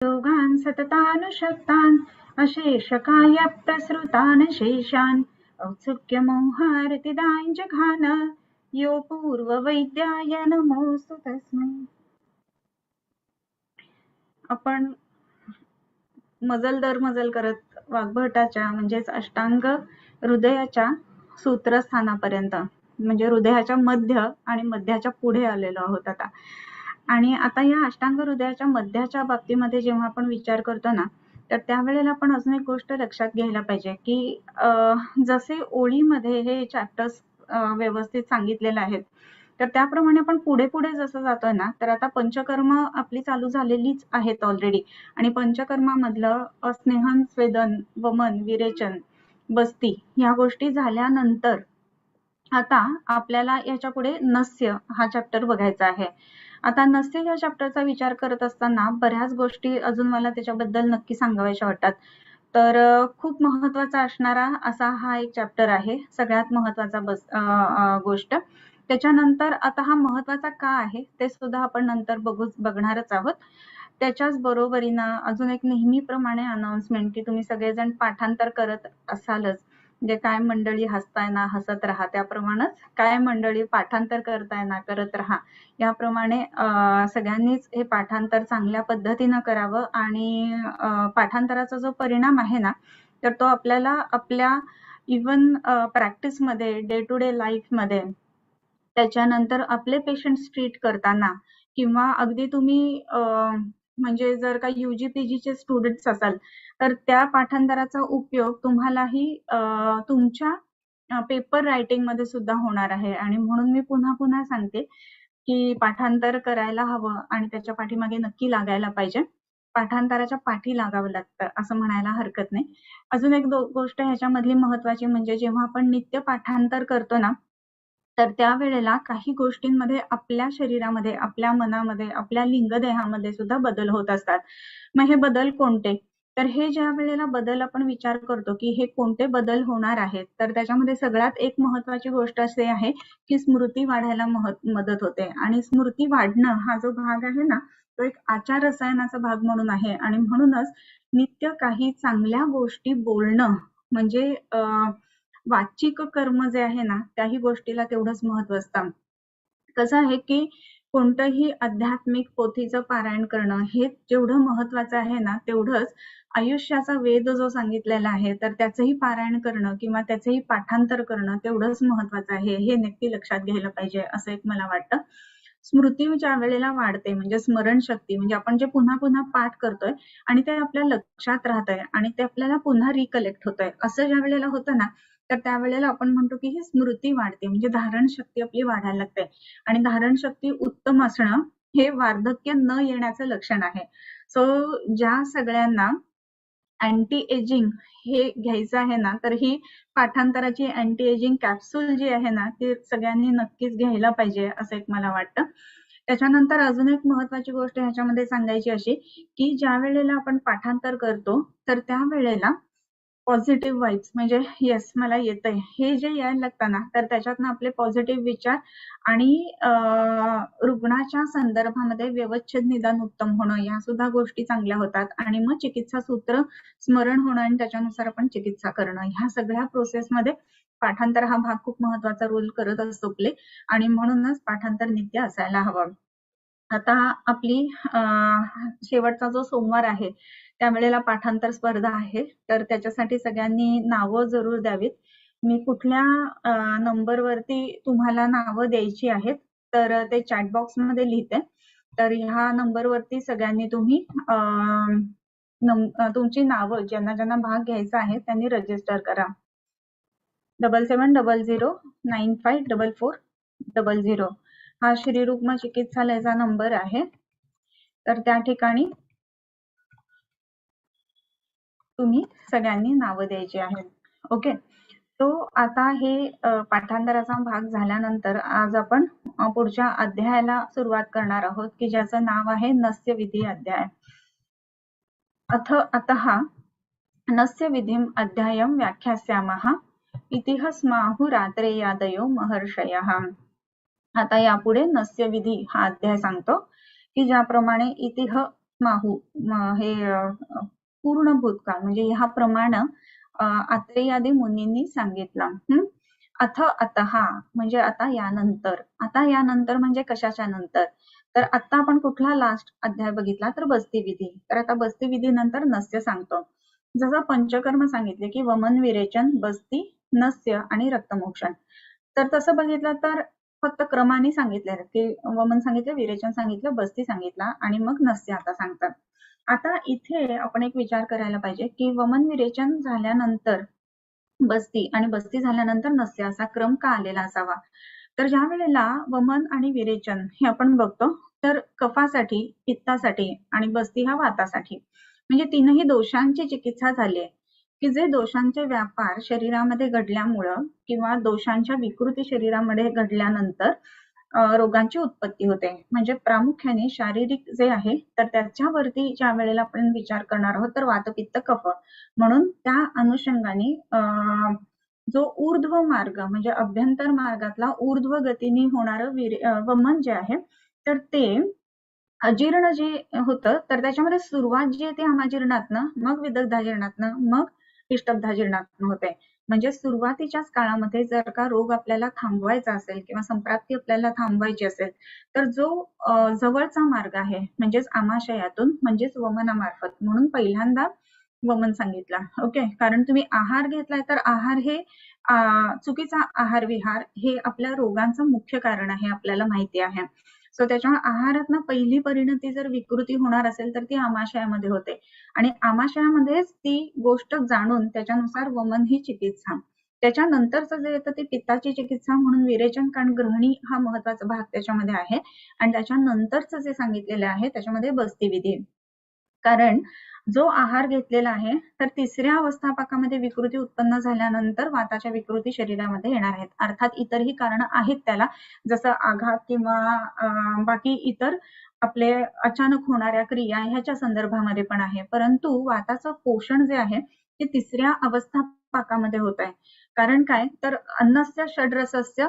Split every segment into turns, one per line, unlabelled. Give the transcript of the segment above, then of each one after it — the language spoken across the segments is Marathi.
योगान् सततानुशक्तान् अशेषकाय प्रसृतान् शेषान् औत्सुक्यमोहारतिदां जघान यो पूर्ववैद्याय नमोऽस्तु तस्मै. आपण मजल दर मजल करत वाग्भटाच्या म्हणजेच अष्टांग हृदयाच्या सूत्रस्थानापर्यंत म्हणजे हृदयाच्या मध्य आणि मध्याच्या पुढे आलेलो आहोत आता. आणि आता या अष्टांग हृदयाच्या मध्याच्या बाबतीमध्ये जेव्हा आपण विचार करतो ना, तर त्यावेळेला आपण अजून एक गोष्ट लक्षात घ्यायला पाहिजे की जसे ओळीमध्ये हे चॅप्टर्स व्यवस्थित सांगितलेले आहेत, तर त्याप्रमाणे आपण पुढे पुढे जसं जातोय ना, तर आता पंचकर्म आपली चालू झालेलीच आहेत ऑलरेडी. आणि पंचकर्मामधलं स्नेहन, स्वेदन, वमन, विरेचन, बस्ती ह्या गोष्टी झाल्यानंतर आता आपल्याला याच्या पुढे नस्य हा चॅप्टर बघायचा आहे. आता नस्य या चॅप्टरचा विचार करत असताना बऱ्याच गोष्टी अजून मला त्याच्याबद्दल नक्की सांगाव्याशा वाटतात. तर खूप महत्वाचा असणारा असा हा एक चॅप्टर आहे, सगळ्यात महत्वाचा गोष्ट. त्याच्यानंतर आता हा महत्वाचा का आहे ते सुद्धा आपण नंतर बघणारच आहोत. त्याच्याच बरोबरीनं अजून एक नेहमीप्रमाणे अनाउन्समेंट की तुम्ही सगळेजण पाठांतर करत असालच. म्हणजे काय मंडळी हसताय ना हसत राहा, त्याप्रमाणेच काय मंडळी पाठांतर करताय ना करत राहा, याप्रमाणे सगळ्यांनीच हे पाठांतर चांगल्या पद्धतीनं करावं. आणि पाठांतराचा जो परिणाम आहे ना, तर तो आपल्याला आपल्या इव्हन प्रॅक्टिसमध्ये, डे टू डे लाईफमध्ये, त्याच्यानंतर आपले पेशंट्स ट्रीट करताना किंवा अगदी तुम्ही म्हणजे जर का UG PGचे स्टुडंट्स असाल तर त्या पाठांतराचा उपयोग तुम्हालाही तुमच्या पेपर रायटिंग मध्ये सुद्धा होणार आहे. आणि म्हणून मी पुन्हा पुन्हा सांगते की पाठांतर करायला हवं आणि त्याच्या पाठीमागे नक्की लागायला पाहिजे. पाठांतराच्या पाठी लागावं लागतं असं म्हणायला हरकत नाही. अजून एक गोष्ट ह्याच्यामधली महत्वाची म्हणजे जेव्हा आपण नित्य पाठांतर करतो ना, तर त्यावेळेला काही गोष्टींमध्ये आपल्या शरीरामध्ये, आपल्या मनामध्ये, आपल्या लिंगदेहामध्ये सुद्धा बदल होत असतात. मग हे बदल कोणते? तर हे ज्या वेळेला बदल आपण विचार करतो की हे कोणते बदल होणार आहेत, तर त्याच्यामध्ये सगळ्यात एक महत्वाची गोष्ट अशी आहे की स्मृती वाढायला मदत होते. आणि स्मृती वाढणं हा जो भाग आहे ना, तो एक आचार रसायनाचा भाग म्हणून आहे. आणि म्हणूनच नित्य काही चांगल्या गोष्टी बोलणं म्हणजे वाचिक कर्म जे आहे ना, त्याही गोष्टीला तेवढंच महत्व असतं. कसं आहे की कोणतंही आध्यात्मिक पोथीचं पारायण करणं हे जेवढं महत्वाचं आहे ना, तेवढंच आयुष्याचा वेद जो सांगितलेला आहे तर त्याचंही पारायण करणं किंवा त्याचंही पाठांतर करणं तेवढंच महत्वाचं आहे, हे नक्की लक्षात घ्यायला पाहिजे असं एक मला वाटतं. स्मृती ज्या वेळेला वाढते म्हणजे स्मरणशक्ती, म्हणजे आपण जे पुन्हा पुन्हा पाठ करतोय आणि ते आपल्या लक्षात राहतंय आणि ते आपल्याला पुन्हा रिकलेक्ट होतंय, असं ज्या वेळेला होतं ना, तर त्यावेळेला आपण म्हणतो की ही स्मृती वाढते म्हणजे धारण शक्ती आपली वाढायला लागते. आणि धारण शक्ती उत्तम असणं हे वार्धक्य न येण्याचं लक्षण आहे. सो ज्या सगळ्यांना अँटी एजिंग हे घ्यायचं आहे ना, तर ही पाठांतराची अँटी एजिंग कॅप्सूल जी आहे ना, ती सगळ्यांनी नक्कीच घ्यायला पाहिजे असं एक मला वाटतं. त्याच्यानंतर अजून एक महत्वाची गोष्ट ह्याच्यामध्ये सांगायची अशी की ज्या वेळेला आपण पाठांतर करतो तर त्यावेळेला पॉझिटिव्ह वाइब्स म्हणजे येस मला येतंय हे जे यायला लागतं ना, तर त्याच्यातनं आपले पॉझिटिव्ह विचार आणि रुग्णाच्या संदर्भामध्ये व्यवस्थित निदान उत्तम होणं या सुद्धा गोष्टी चांगल्या होतात. आणि मग चिकित्सा सूत्र स्मरण होणं आणि त्याच्यानुसार आपण चिकित्सा करणं, ह्या सगळ्या प्रोसेसमध्ये पाठांतर हा भाग खूप महत्वाचा रोल करत असतो प्ले. आणि म्हणूनच पाठांतर नित्य असायला हवं. आता आपली शेवटचा जो सोमवार आहे त्यावेळेला पाठांतर स्पर्धा आहे, तर त्याच्यासाठी सगळ्यांनी नावं जरूर द्यावीत. मी कुठल्या नंबरवरती तुम्हाला नावं द्यायची आहेत तर ते चॅट बॉक्स मध्ये लिहिते. तर ह्या नंबरवरती सगळ्यांनी तुम्ही तुमची नावं ज्यांना ज्यांना भाग घ्यायचा आहे त्यांनी रजिस्टर करा. 7700954400 हा श्री रुक्म चिकित्सालयाचा नंबर आहे. तर त्या ठिकाणी तुम्ही सगळ्यांनी नावं द्यायची आहेत. ओके. तो आता हे पाठांतराचा भाग झाल्यानंतर आज आपण पुढच्या अध्यायाला सुरुवात करणार आहोत की ज्याचं नाव आहे नस्यविधी अध्याय. अतः नस्यविधिं अध्यायं व्याख्यास्यामः इतिह स्माहुरात्रेयादयो महर्षयः. आता यापुढे नस्यविधी हा अध्याय सांगतो की ज्याप्रमाणे इतिह माहू हे पूर्ण भूतकाळ म्हणजे ह्याप्रमाणे आत्रेयादी मुनींनी सांगितलं. अथ अतः म्हणजे आता यानंतर. आता यानंतर म्हणजे कशाच्या नंतर? तर आता आपण कुठला लास्ट अध्याय बघितला तर बस्ती विधी. तर आता बस्ती विधी नंतर नस्य सांगतो. जसं पंचकर्म सांगितले की वमन, विरेचन, बस्ती, नस्य आणि रक्तमोक्षण. तर तसं बघितलं तर फक्त क्रमाने सांगितले की वमन सांगितलं, विरेचन सांगितलं, बस्ती सांगितला आणि मग नस्य आता सांगतात. आता इथे आपण एक विचार करायला पाहिजे की वमन विरेचन झाल्यानंतर बस्ती आणि बस्ती झाल्यानंतर नस्य असा क्रम का आलेला असावा? तर ज्या वेळेला वमन आणि विरेचन हे आपण बघतो तर कफासाठी, पित्तासाठी आणि बस्ती हा वातासाठी म्हणजे तीनही दोषांची चिकित्सा झाली आहे की जे दोषांचे व्यापार शरीरामध्ये घडल्यामुळं किंवा दोषांच्या विकृती शरीरामध्ये घडल्यानंतर रोगांची उत्पत्ती होते. म्हणजे प्रामुख्याने शारीरिक जे आहे तर त्याच्यावरती ज्या वेळेला आपण विचार करणार आहोत तर वात, पित्त, कफ म्हणून त्या अनुषंगाने जो ऊर्ध्व मार्ग म्हणजे अभ्यंतर मार्गातला ऊर्ध्व गतीने होणारं वमन जे आहे तर ते अजीर्ण जे होतं तर त्याच्यामध्ये सुरुवात जी आहे ती अमाजीर्णातनं, मग विदग्धाजीर्णातनं, मग इष्टब्धाजीर्णातनं होते. म्हणजे सुरुवातीच्याच काळामध्ये जर का रोग आपल्याला थांबवायचा असेल किंवा संप्राप्ती आपल्याला थांबवायची असेल तर जो जवळचा मार्ग आहे म्हणजेच आमाशयातून म्हणजेच वमनामार्फत म्हणून पहिल्यांदा वमन सांगितला. ओके, कारण तुम्ही आहार घेतलाय तर आहार हे चुकीचा आहार विहार हे आपल्या रोगांचं मुख्य कारण आहे आपल्याला माहिती आहे. सो त्याच्यामुळे आहारातनं पहिली परिणती जर विकृती होणार असेल तर ती आमाशयामध्ये होते आणि आमाशयामध्येच ती गोष्ट जाणून त्याच्यानुसार वमन ही चिकित्सा. त्याच्यानंतरचं जे येतं ते पित्ताची चिकित्सा म्हणून विरेचन, कारण ग्रहणी हा महत्वाचा भाग त्याच्यामध्ये आहे आणि त्याच्यानंतरचं जे सांगितलेलं आहे त्याच्यामध्ये बस्ती विधी. कारण जो आहार घेतलेला आहे तर तिसऱ्या अवस्थापाकामध्ये विकृती उत्पन्न झाल्यानंतर वाताच्या विकृती शरीरामध्ये येणार आहेत. अर्थात इतरही कारण आहेत त्याला, जसं आघात किंवा बाकी इतर आपले अचानक होणाऱ्या क्रिया ह्याच्या संदर्भामध्ये पण आहे. परंतु वाताचं पोषण जे आहे ते तिसऱ्या अवस्थापाकामध्ये होत आहे. कारण काय तर अन्नस्य षड्रसस्य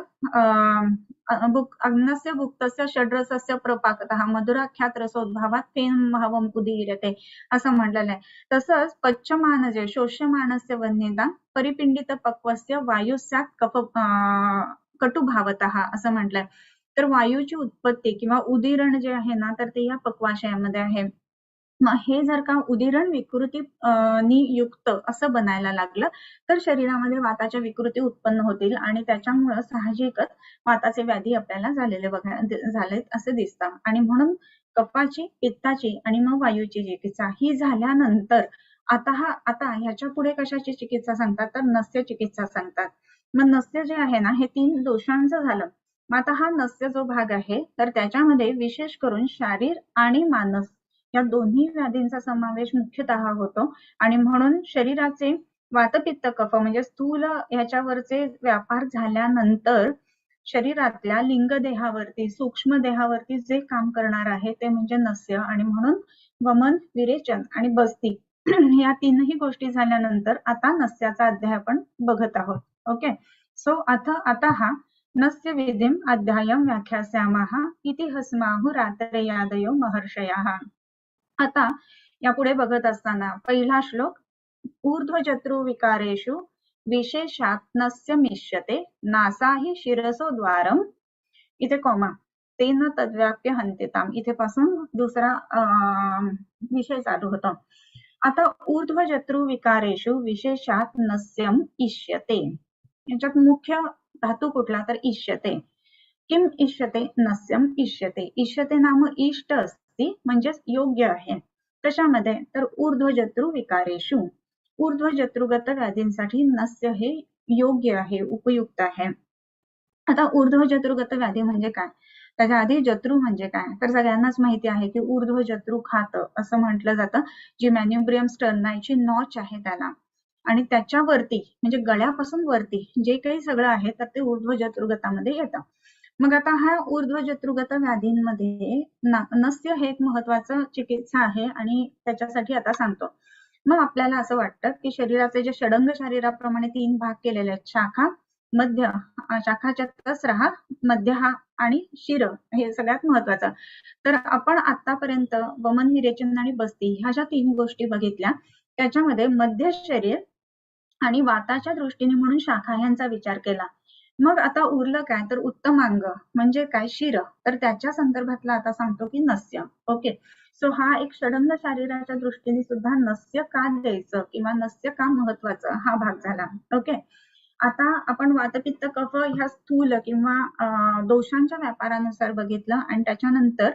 अन्नस्य भुक्तस्य षड्रसस्य प्रपाकतः मधुराख्यात रसोद्भावात फेन भावम उदीरते असं म्हटलेलं आहे. तसंच पच्यमानजे शोष्यमानस्य वन्यता परिपिंडित पक्वस्य वायुस्यात कटुभावतः असं म्हटलंय. तर वायूची उत्पत्ती किंवा उदीरण जे आहे ना तर ते या पक्वाशयामध्ये आहे. मग हे जर का उदीरण विकृती नी युक्त असं बनायला लागलं तर शरीरामध्ये वाताच्या विकृती उत्पन्न होतील आणि त्याच्यामुळं साहजिकच वाताचे व्याधी आपल्याला झालेत असे दिसतं. आणि म्हणून कफाची, पित्ताची आणि मग वायूची चिकित्सा ही झाल्यानंतर आता ह्याच्या पुढे कशाची चिकित्सा सांगतात तर नस्य चिकित्सा सांगतात. मग नस्य जे आहे ना हे 3 दोषांचं झालं. मग आता हा नस्य जो भाग आहे तर त्याच्यामध्ये विशेष करून शारीर आणि मानस या दोन्ही व्याधींचा समावेश मुख्यतः होतो आणि म्हणून शरीराचे वातपित्त कफ म्हणजे स्थूल ह्याच्यावरचे व्यापार झाल्यानंतर शरीरातल्या लिंग देहावरती, सूक्ष्म देहावरती जे काम करणार आहे ते म्हणजे नस्य आणि म्हणून वमन, विरेचन आणि बस्ती या तीनही गोष्टी झाल्यानंतर आता नस्याचा अध्याय आपण बघत आहोत. ओके, सो आता हा नस्य विधिम अध्यायम व्याख्यास्यामः इति हस्माहु रात्रयादयो महर्षयः. आता यापुढे बघत असताना पहिला श्लोक ऊर्ध्वजत्रु विकारेषु विशेषात नस्य मिष्यते नासाहि शिरसो द्वारम इथे कॉमा तेन तद्व्याप्य हंतेताम इथे पासून दुसरा विषय चालू होतो. आता ऊर्ध्वजत्रु विकारेषु विशेषात नस्यम इष्यते याच्यात मुख्य धातू कुठला तर इष्यते. किम इष्यते नस्यम इष्यते. इष्यते नाम इष्ट असते म्हणजेच योग्य आहे. कशामध्ये तर ऊर्ध्वजत्रु विकारेषु ऊर्ध्वजत्रुगत व्याधींसाठी नस्य हे योग्य आहे, उपयुक्त आहे. आता ऊर्ध्वजत्रुगत व्याधी म्हणजे काय त्याच्या आधी जत्रु म्हणजे काय तर सगळ्यांनाच माहिती आहे की ऊर्ध्वजत्रु खातं असं म्हटलं जातं जी मॅन्युब्रियम स्टर्नायची नॉच आहे त्याला आणि त्याच्यावरती म्हणजे गळ्यापासून वरती जे काही सगळं आहे तर ते ऊर्ध्वजत्रुगतामध्ये येतं. मग आता हा ऊर्ध्वजत्रुगत व्याधींमध्ये नस्य हे एक महत्वाचं चिकित्सा आहे आणि त्याच्यासाठी आता सांगतो. मग आपल्याला असं वाटतं की शरीराचे जे षडंग शरीराप्रमाणे 3 भाग केलेले आहेत शाखा, मध्य शाखा चतस्रः मध्यः आणि शिर हे सगळ्यात महत्वाचं. तर आपण आतापर्यंत वमन, विरेचन आणि बस्ती ह्या ज्या 3 गोष्टी बघितल्या त्याच्यामध्ये मध्य शरीर आणि वाताच्या दृष्टीने म्हणून शाखा ह्यांचा विचार केला. मग आता उरलं काय तर उत्तमांग म्हणजे काय शिर, तर त्याच्या संदर्भातला आता सांगतो की नस्य. ओके, सो हा एक षडंग शरीराच्या दृष्टीने सुद्धा नस्य का द्यायचं किंवा नस्य का महत्वाचं हा भाग झाला. ओके, आता आपण वातपित्त कफ ह्या स्थूल किंवा दोषांच्या व्यापारानुसार बघितलं आणि त्याच्यानंतर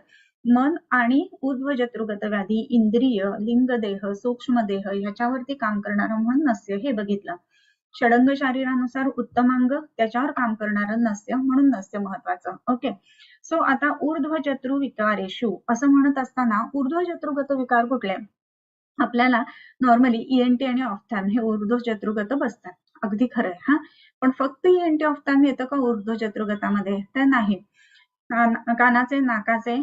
मन आणि ऊर्ध्व जत्रुगत व्याधी, इंद्रिय, लिंगदेह, सूक्ष्मदेह ह्याच्यावरती काम करणारं म्हणून नस्य हे बघितलं. षडंग शरीरानुसार उत्तमांग त्याच्यावर काम करणारं नस्य म्हणून नस्य महत्वाचं. ओके, सो आता ऊर्ध्व जत्रु विकारेषु असं म्हणत असताना ऊर्ध्व जत्रुगत विकार कुठले? आपल्याला नॉर्मली ईएनटी आणि ऑफ्थॅल्म हे ऊर्ध्व जत्रुगत बसतात. अगदी खरंय हा, पण फक्त ईएनटी ऑफ्थॅल्म येतं का ऊर्ध्व जत्रुगतामध्ये? तर नाही. कानाचे, नाकाचे,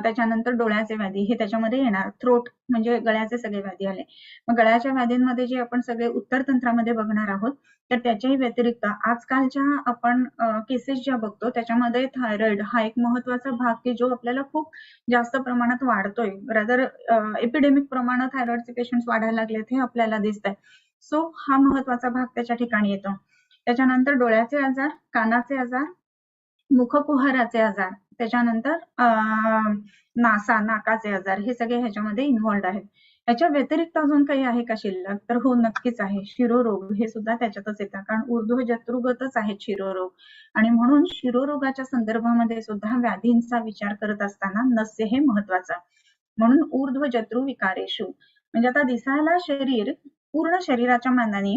त्याच्यानंतर डोळ्याचे व्याधी हे त्याच्यामध्ये येणार. थ्रोट म्हणजे गळ्याचे सगळे व्याधी आले. मग गळ्याच्या व्याधींमध्ये जे आपण सगळे उत्तर तंत्रामध्ये बघणार आहोत तर त्याच्याही व्यतिरिक्त आजकालच्या आपण केसेस ज्या बघतो त्याच्यामध्ये थायरॉइड हा एक महत्वाचा भाग की जो आपल्याला खूप जास्त प्रमाणात वाढतोय. रादर एपिडेमिक प्रमाणात थायरॉइडचे पेशंट्स वाढायला लागलेत हे आपल्याला दिसतंय. सो हा महत्वाचा भाग त्याच्या ठिकाणी येतो. त्याच्यानंतर डोळ्याचे आजार, कानाचे आजार, मुखकुहराचे आजार, त्याच्यानंतर नासा, नाकाचे आजार हे सगळे ह्याच्यामध्ये इन्व्हॉल्ड आहेत. याच्या व्यतिरिक्त अजून काही आहे का शिल्लक? तर हो, नक्कीच आहे. शिरोरोग हे सुद्धा त्याच्यातच येतात कारण ऊर्ध्व जत्रुगतच आहेत शिरोरोग आणि म्हणून शिरोरोगाच्या संदर्भामध्ये सुद्धा व्याधींचा विचार करत असताना नस्य हे महत्वाचं. म्हणून ऊर्ध्व जत्रु विकारेषु म्हणजे आता दिसायला शरीर पूर्ण शरीराच्या मानाने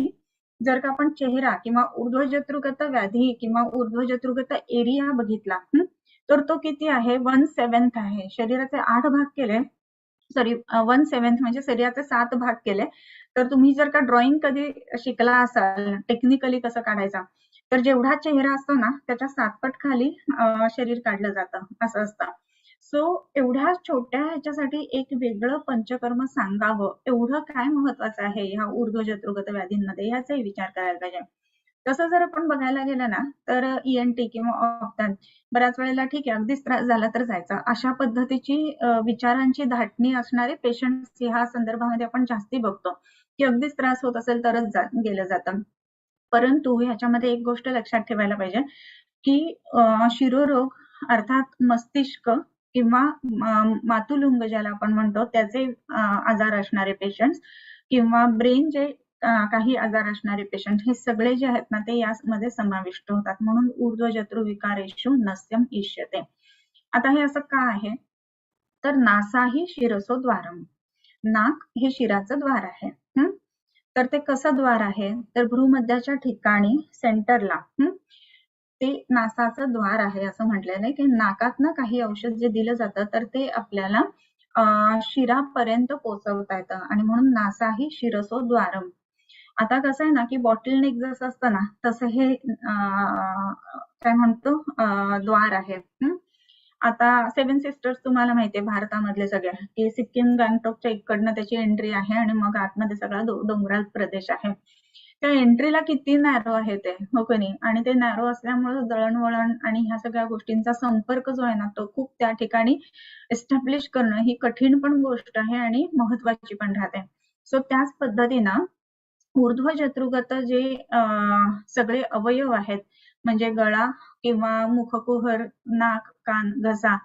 जर का आपण चेहरा किंवा ऊर्ध्व जत्रुगत व्याधी किंवा ऊर्ध्व जत्रुगत एरिया बघितला तर तो किती आहे? 1/7 आहे. शरीराचे 8 भाग केले, सॉरी 1/7 म्हणजे शरीराचे 7 भाग केले तर तुम्ही जर का ड्रॉइंग कधी शिकला असाल टेक्निकली कसं काढायचा तर जेवढा चेहरा असतो ना त्याच्या 7 पट खाली शरीर काढलं जातं असं असतं. सो एवढ्या छोट्या ह्याच्यासाठी एक वेगळं पंचकर्म सांगावं एवढं काय महत्वाचं आहे ह्या ऊर्ध्व जत्रुगत व्याधींमध्ये ह्याचाही विचार करायला पाहिजे. तसं जर आपण बघायला गेलं ना तर ईएनटी किंवा ऑफ्थॅल्म बऱ्याच वेळेला ठीक आहे अगदीच त्रास झाला तर जायचा अशा पद्धतीची विचारांची धाटणी असणारे पेशंट्स ह्या संदर्भामध्ये आपण जास्ती बघतो की अगदीच त्रास होत असेल तरच गेलं जातं. परंतु ह्याच्यामध्ये एक गोष्ट लक्षात ठेवायला पाहिजे की शिरोरोग अर्थात मस्तिष्क किंवा मातुलुंग ज्याला आपण म्हणतो त्याचे आजार असणारे पेशंट्स किंवा ब्रेन जे काही आजार असणारे पेशंट हे सगळे जे आहेत ना ते यामध्ये समाविष्ट होतात. म्हणून ऊर्ध्व जत्रु विकारेषु नस्यम इष्यते. आता हे असं का आहे तर नासाही शिरसो द्वारम, नाक हे शिराचं द्वार आहे. तर ते कसं द्वार आहे तर भ्रूमध्याच्या ठिकाणी सेंटरला ते नासाचं द्वार आहे असं म्हटलेलं आहे की नाकातनं काही औषध जे दिलं जातं तर ते आपल्याला शिरापर्यंत पोहोचवता येतं आणि म्हणून नासाही शिरसो द्वारम. आता कसं आहे ना की बॉटल नेक जसं असतं ना तसं हे काय म्हणतो द्वार आहे. आता 7 सिस्टर्स तुम्हाला माहितीये भारतामधले सगळ्या की सिक्कीम गँगटॉकच्या इकडनं त्याची एंट्री आहे आणि मग आतमध्ये सगळा डोंगराळ प्रदेश आहे. त्या एंट्रीला किती नॅरो आहे ते, हो की नाही? आणि ते नॅरो असल्यामुळे दळणवळण आणि ह्या सगळ्या गोष्टींचा संपर्क जो आहे ना तो खूप त्या ठिकाणी एस्टॅब्लिश करणं ही कठीण पण गोष्ट आहे आणि महत्वाची पण राहते. सो त्याच पद्धतीनं ऊर्ध्व जत्रुगत जे सगळे अवयव आहेत म्हणजे गळा किंवा मुखकुहर, नाक, कान, घसा,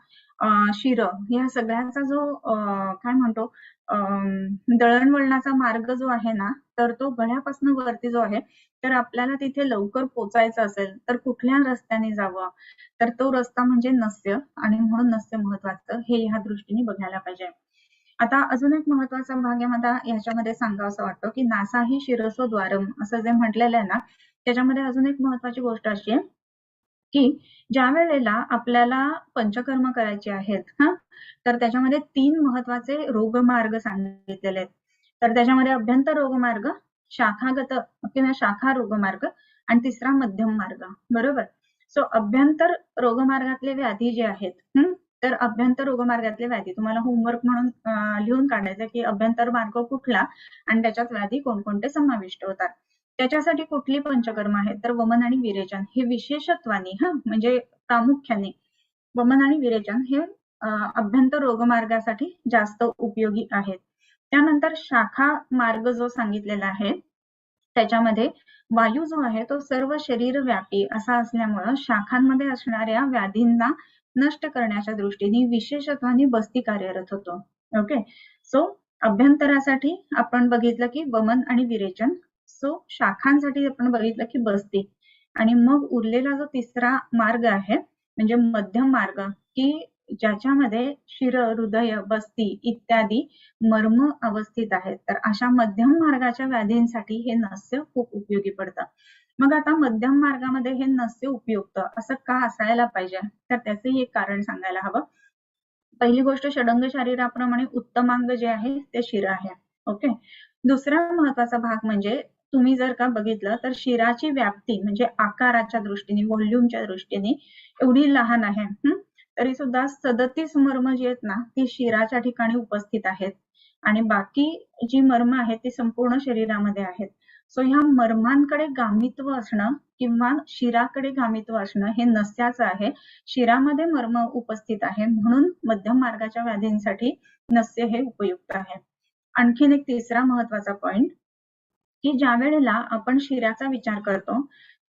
शिर ह्या सगळ्यांचा जो काय म्हणतो दळणवळणाचा मार्ग जो आहे ना तर तो गळ्यापासून वरती जो आहे तर आपल्याला तिथे लवकर पोचायचं असेल तर कुठल्या रस्त्याने जावं तर तो रस्ता म्हणजे नस्य आणि म्हणून नस्य महत्वाचं हे ह्या दृष्टीने बघायला पाहिजे. आता अजून एक महत्वाचा भाग आहे मला ह्याच्यामध्ये सांगावं असं वाटतं की नासाही शिरसो द्वारम असं जे म्हटलेलं आहे ना त्याच्यामध्ये अजून एक महत्वाची गोष्ट अशी आहे की ज्या वेळेला आपल्याला पंचकर्म करायचे आहेत तर त्याच्यामध्ये 3 महत्वाचे रोगमार्ग सांगितलेले आहेत. तर त्याच्यामध्ये अभ्यंतर रोगमार्ग, शाखागत किंवा शाखा रोगमार्ग आणि तिसरा मध्यम मार्ग, बरोबर? सो अभ्यंतर रोगमार्गातले व्याधी जे आहेत तर अभ्यंतर रोगमार्गातले व्याधी तुम्हाला होमवर्क म्हणून लिहून काढायचं की अभ्यंतर मार्ग कुठला आणि त्याच्यात व्याधी कोणकोणते समाविष्ट होतात. त्याच्यासाठी कुठली पंचकर्म आहेत तर वमन आणि विरेचन हे विशेषत्वाने म्हणजे प्रामुख्याने वमन आणि विरेचन हे अभ्यंतर रोगमार्गासाठी जास्त उपयोगी आहेत. त्यानंतर शाखा मार्ग जो सांगितलेला आहे त्याच्यामध्ये वायू जो आहे तो सर्व शरीरव्यापी असा असल्यामुळं शाखांमध्ये असणाऱ्या व्याधींना नष्ट करण्याच्या दृष्टीने विशेषत्वाने बस्ती कार्यरत होतो. ओके, सो अभ्यंतरासाठी आपण बघितलं की वमन आणि विरेचन, सो शाखांसाठी आपण बघितलं की बस्ती, आणि मग उरलेला जो तिसरा मार्ग आहे म्हणजे मध्यम मार्ग, की ज्याच्यामध्ये शिर, हृदय, बस्ती इत्यादी मर्म अवस्थित आहेत. तर अशा मध्यम मार्गाच्या व्याधींसाठी हे नस्य खूप उपयोगी पडतं. मग आता मध्यम मार्गामध्ये हे नस्य उपयुक्त असं का असायला पाहिजे तर त्याचे एक कारण सांगायला हवं. पहिली गोष्ट, षडंग शरीराप्रमाणे उत्तमांग जे आहे ते शिर आहे. ओके, दुसरा महत्वाचा भाग म्हणजे तुम्ही जर का बघितलं तर शिराची व्याप्ती म्हणजे आकाराच्या दृष्टीने, व्हॉल्यूमच्या दृष्टीने एवढी लहान आहे, तरी सुद्धा 37 मर्म जी आहेत ना ती शिराच्या ठिकाणी उपस्थित आहेत आणि बाकी जी मर्म आहेत ती संपूर्ण शरीरामध्ये आहेत. सो ह्या मर्मांकडे गामित्व असणं किंवा शिराकडे गामित्व असणं हे नस्याचं आहे. शिरामध्ये मर्म उपस्थित आहे म्हणून मध्यम मार्गाच्या व्याधींसाठी नस्य हे उपयुक्त आहे. आणखीन एक तिसरा महत्वाचा पॉइंट, की ज्या वेळेला आपण शिराचा विचार करतो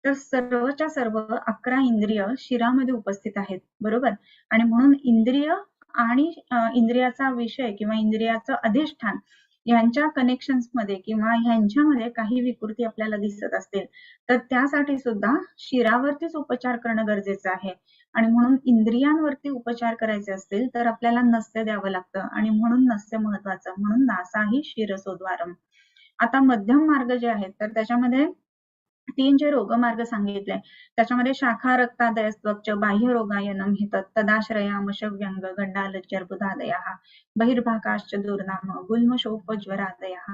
तर सर्वच्या सर्व 11 इंद्रिय शिरामध्ये उपस्थित आहेत, बरोबर. आणि म्हणून इंद्रिय आणि इंद्रियाचा विषय किंवा इंद्रियाचं अधिष्ठान यांच्या कनेक्शन्स मध्ये किंवा ह्यांच्यामध्ये काही विकृती आपल्याला दिसत असतील तर त्यासाठी सुद्धा शिरावरतीच उपचार करणं गरजेचं आहे. आणि म्हणून इंद्रियांवरती उपचार करायचे असतील तर आपल्याला नस्य द्यावं लागतं आणि म्हणून नस्य महत्वाचं, म्हणून नासाही शिरसोद्वारम. आता मध्यम मार्ग जे आहेत तर त्याच्यामध्ये 3 जे रोगमार्ग सांगितले त्याच्यामध्ये शाखा, रक्तादय, त्वच, बाह्य रोगायनम हित, तदाश्रयामशव्यंग, गंडालज्जर्बुदादयः, बहिर्भागाश्च दुर्नाम, गुल्म, शोफ, ज्वरादयः.